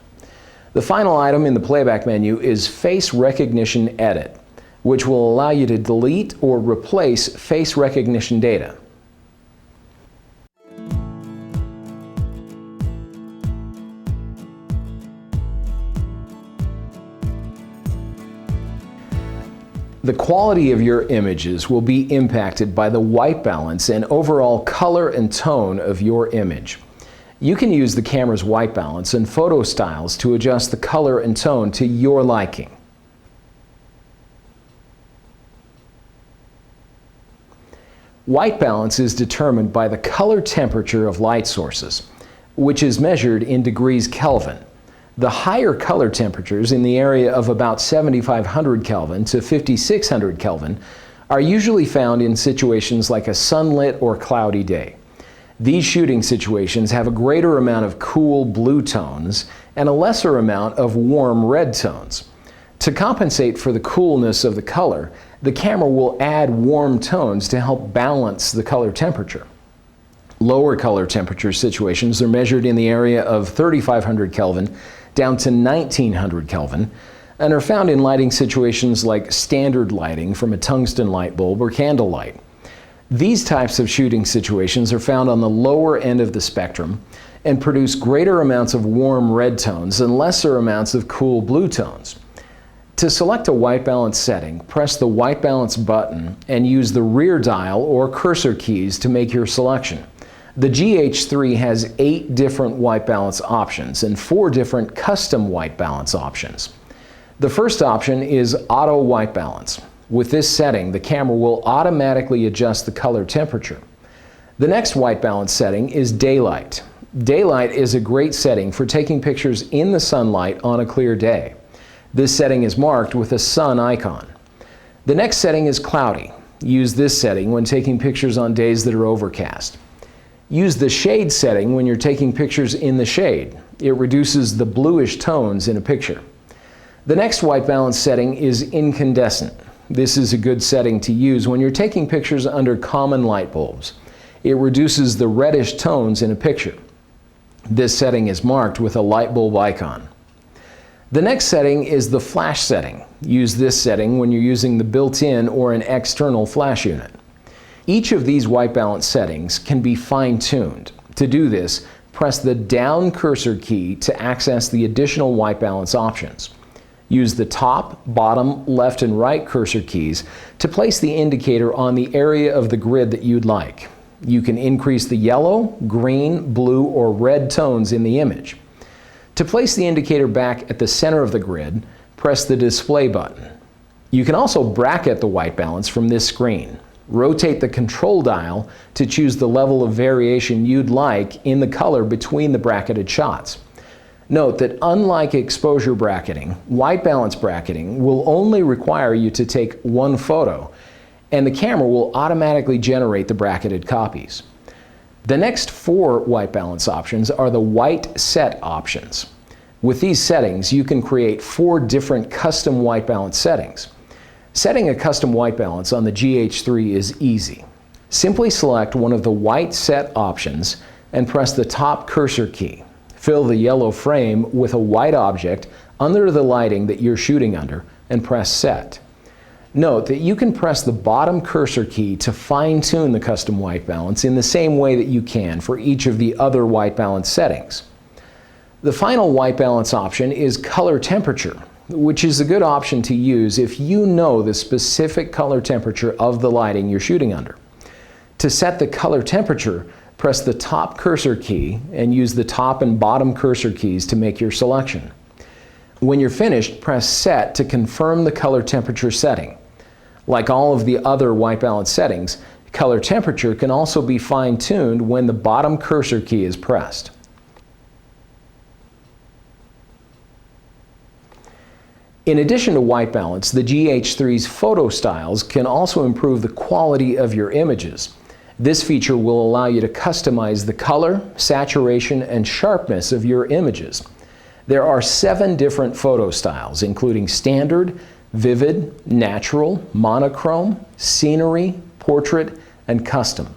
The final item in the Playback menu is Face Recognition Edit, which will allow you to delete or replace face recognition data. The quality of your images will be impacted by the white balance and overall color and tone of your image. You can use the camera's white balance and photo styles to adjust the color and tone to your liking. White balance is determined by the color temperature of light sources, which is measured in degrees Kelvin. The higher color temperatures in the area of about 7,500 Kelvin to 5,600 Kelvin are usually found in situations like a sunlit or cloudy day. These shooting situations have a greater amount of cool blue tones and a lesser amount of warm red tones. To compensate for the coolness of the color, the camera will add warm tones to help balance the color temperature. Lower color temperature situations are measured in the area of 3,500 Kelvin down to 1,900 Kelvin and are found in lighting situations like standard lighting from a tungsten light bulb or candlelight. These types of shooting situations are found on the lower end of the spectrum and produce greater amounts of warm red tones and lesser amounts of cool blue tones. To select a white balance setting, press the white balance button and use the rear dial or cursor keys to make your selection. The GH3 has 8 different white balance options and 4 different custom white balance options. The first option is Auto White Balance. With this setting, the camera will automatically adjust the color temperature. The next white balance setting is Daylight. Daylight is a great setting for taking pictures in the sunlight on a clear day. This setting is marked with a sun icon. The next setting is Cloudy. Use this setting when taking pictures on days that are overcast. Use the shade setting when you're taking pictures in the shade. It reduces the bluish tones in a picture. The next white balance setting is Incandescent. This is a good setting to use when you're taking pictures under common light bulbs. It reduces the reddish tones in a picture. This setting is marked with a light bulb icon. The next setting is the Flash setting. Use this setting when you're using the built-in or an external flash unit. Each of these white balance settings can be fine-tuned. To do this, press the down cursor key to access the additional white balance options. Use the top, bottom, left, and right cursor keys to place the indicator on the area of the grid that you'd like. You can increase the yellow, green, blue, or red tones in the image. To place the indicator back at the center of the grid, press the display button. You can also bracket the white balance from this screen. Rotate the control dial to choose the level of variation you'd like in the color between the bracketed shots. Note that unlike exposure bracketing, white balance bracketing will only require you to take one photo, and the camera will automatically generate the bracketed copies. The next 4 white balance options are the white set options. With these settings, you can create 4 different custom white balance settings. Setting a custom white balance on the GH3 is easy. Simply select one of the white set options and press the top cursor key. Fill the yellow frame with a white object under the lighting that you're shooting under and press set. Note that you can press the bottom cursor key to fine-tune the custom white balance in the same way that you can for each of the other white balance settings. The final white balance option is color temperature, which is a good option to use if you know the specific color temperature of the lighting you're shooting under. To set the color temperature, press the top cursor key and use the top and bottom cursor keys to make your selection. When you're finished, press set to confirm the color temperature setting. Like all of the other white balance settings, color temperature can also be fine-tuned when the bottom cursor key is pressed. In addition to white balance, the GH3's photo styles can also improve the quality of your images. This feature will allow you to customize the color, saturation, and sharpness of your images. There are 7 different photo styles, including standard, vivid, natural, monochrome, scenery, portrait, and custom.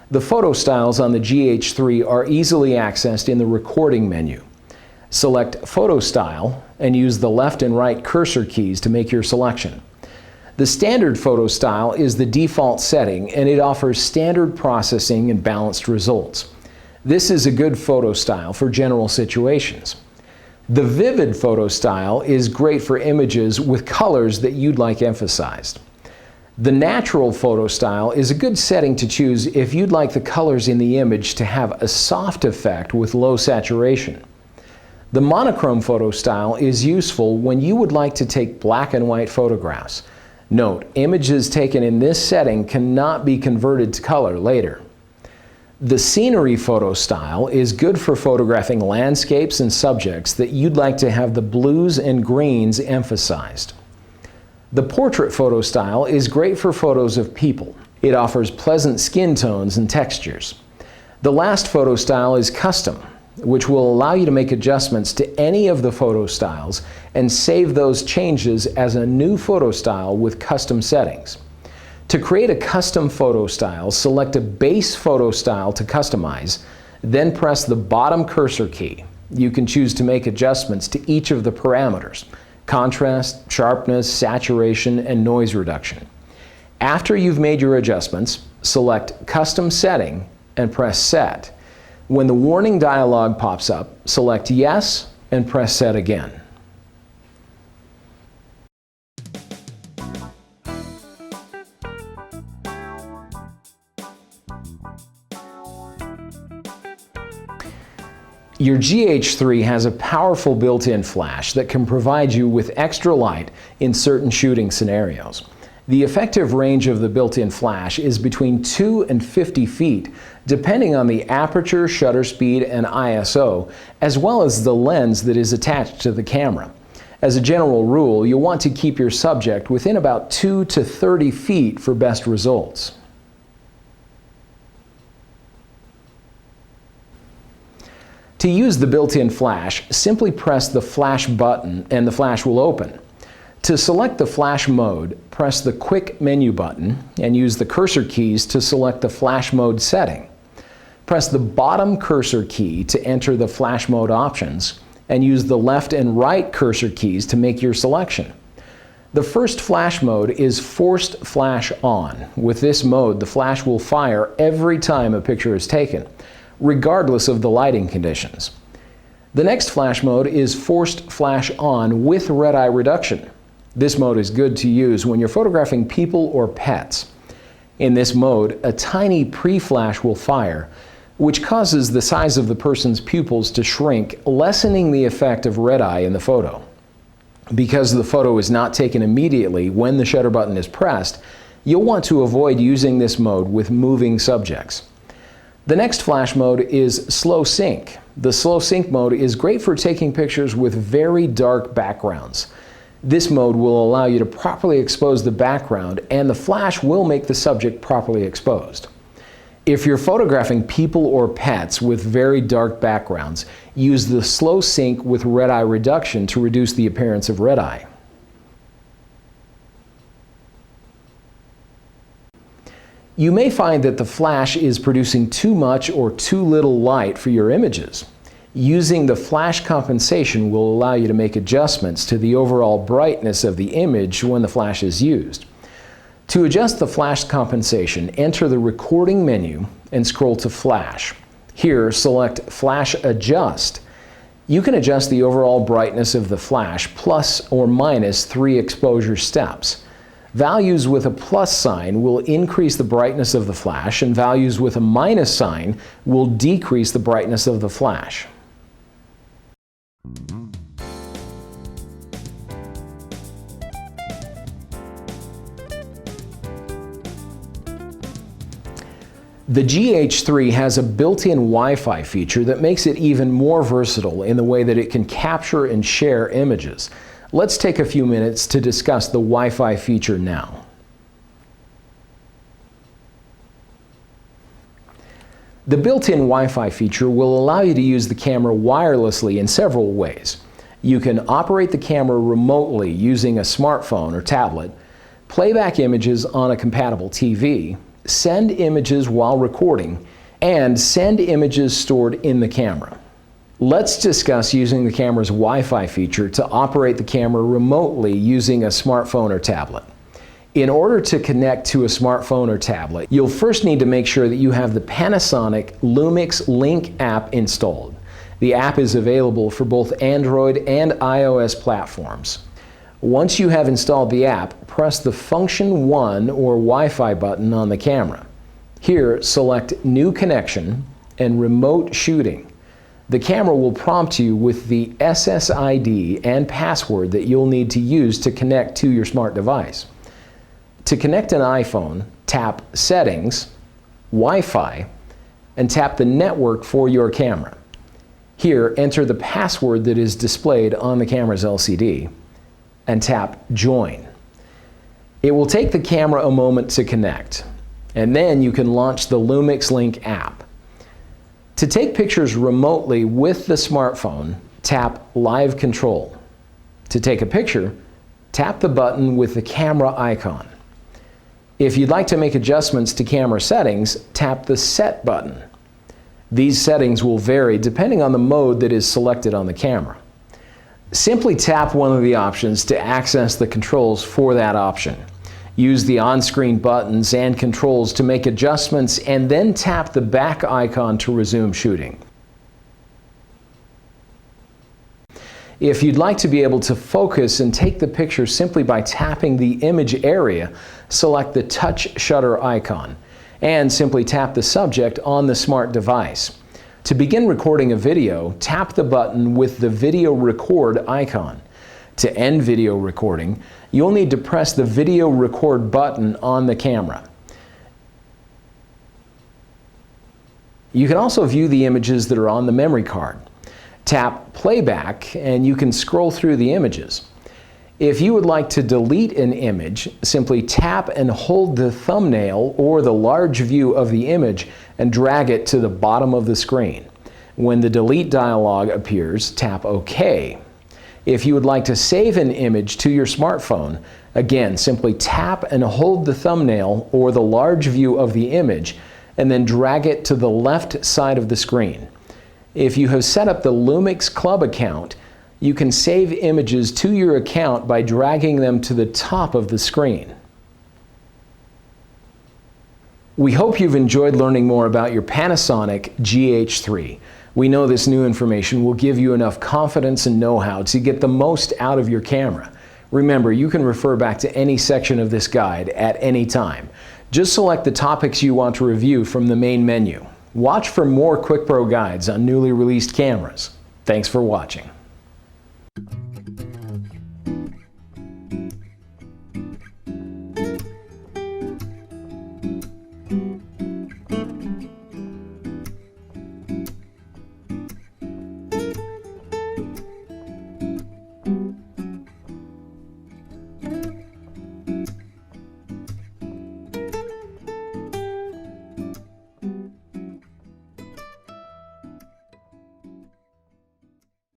The photo styles on the GH3 are easily accessed in the recording menu. Select Photo Style and use the left and right cursor keys to make your selection. The standard photo style is the default setting, and it offers standard processing and balanced results. This is a good photo style for general situations. The vivid photo style is great for images with colors that you'd like emphasized. The natural photo style is a good setting to choose if you'd like the colors in the image to have a soft effect with low saturation. The monochrome photo style is useful when you would like to take black and white photographs. Note, images taken in this setting cannot be converted to color later. The scenery photo style is good for photographing landscapes and subjects that you'd like to have the blues and greens emphasized. The portrait photo style is great for photos of people. It offers pleasant skin tones and textures. The last photo style is custom, which will allow you to make adjustments to any of the photo styles and save those changes as a new photo style with custom settings. To create a custom photo style, select a base photo style to customize, then press the bottom cursor key. You can choose to make adjustments to each of the parameters: contrast, sharpness, saturation, and noise reduction. After you've made your adjustments, select Custom Setting and press Set. When the warning dialog pops up, select Yes and press Set again. Your GH3 has a powerful built-in flash that can provide you with extra light in certain shooting scenarios. The effective range of the built-in flash is between 2 and 50 feet, depending on the aperture, shutter speed, and ISO, as well as the lens that is attached to the camera. As a general rule, you'll want to keep your subject within about 2 to 30 feet for best results. To use the built-in flash, simply press the flash button and the flash will open. To select the flash mode, press the Quick menu button and use the cursor keys to select the flash mode setting. Press the bottom cursor key to enter the flash mode options and use the left and right cursor keys to make your selection. The first flash mode is forced flash on. With this mode, the flash will fire every time a picture is taken, regardless of the lighting conditions. The next flash mode is forced flash on with red eye reduction. This mode is good to use when you're photographing people or pets. In this mode, a tiny pre-flash will fire, which causes the size of the person's pupils to shrink, lessening the effect of red eye in the photo. Because the photo is not taken immediately when the shutter button is pressed, you'll want to avoid using this mode with moving subjects. The next flash mode is slow sync. The slow sync mode is great for taking pictures with very dark backgrounds. This mode will allow you to properly expose the background, and the flash will make the subject properly exposed. If you're photographing people or pets with very dark backgrounds, use the slow sync with red eye reduction to reduce the appearance of red eye. You may find that the flash is producing too much or too little light for your images. Using the flash compensation will allow you to make adjustments to the overall brightness of the image when the flash is used. To adjust the flash compensation, enter the recording menu and scroll to Flash. Here, select Flash Adjust. You can adjust the overall brightness of the flash plus or minus 3 exposure steps. Values with a plus sign will increase the brightness of the flash, and values with a minus sign will decrease the brightness of the flash. The GH3 has a built-in Wi-Fi feature that makes it even more versatile in the way that it can capture and share images. Let's take a few minutes to discuss the Wi-Fi feature now. The built-in Wi-Fi feature will allow you to use the camera wirelessly in several ways. You can operate the camera remotely using a smartphone or tablet, playback images on a compatible TV, send images while recording, and send images stored in the camera. Let's discuss using the camera's Wi-Fi feature to operate the camera remotely using a smartphone or tablet. In order to connect to a smartphone or tablet, you'll first need to make sure that you have the Panasonic Lumix Link app installed. The app is available for both Android and iOS platforms. Once you have installed the app, press the Function 1 or Wi-Fi button on the camera. Here, select New Connection and Remote Shooting. The camera will prompt you with the SSID and password that you'll need to use to connect to your smart device. To connect an iPhone, tap Settings, Wi-Fi, and tap the network for your camera. Here, enter the password that is displayed on the camera's LCD and tap Join. It will take the camera a moment to connect, and then you can launch the Lumix Link app. To take pictures remotely with the smartphone, tap Live Control. To take a picture, tap the button with the camera icon. If you'd like to make adjustments to camera settings, tap the Set button. These settings will vary depending on the mode that is selected on the camera. Simply tap one of the options to access the controls for that option. Use the on-screen buttons and controls to make adjustments, and then tap the back icon to resume shooting. If you'd like to be able to focus and take the picture simply by tapping the image area, select the touch shutter icon and simply tap the subject on the smart device. To begin recording a video, tap the button with the Video Record icon. To end video recording, you'll need to press the Video Record button on the camera. You can also view the images that are on the memory card. Tap Playback and you can scroll through the images. If you would like to delete an image, simply tap and hold the thumbnail or the large view of the image and drag it to the bottom of the screen. When the Delete dialog appears, tap OK. If you would like to save an image to your smartphone, again, simply tap and hold the thumbnail or the large view of the image and then drag it to the left side of the screen. If you have set up the Lumix Club account, You can save images to your account by dragging them to the top of the screen. We hope you've enjoyed learning more about your Panasonic GH3. We know this new information will give you enough confidence and know-how to get the most out of your camera. Remember, you can refer back to any section of this guide at any time. Just select the topics you want to review from the main menu. Watch for more QuickPro guides on newly released cameras. Thanks for watching.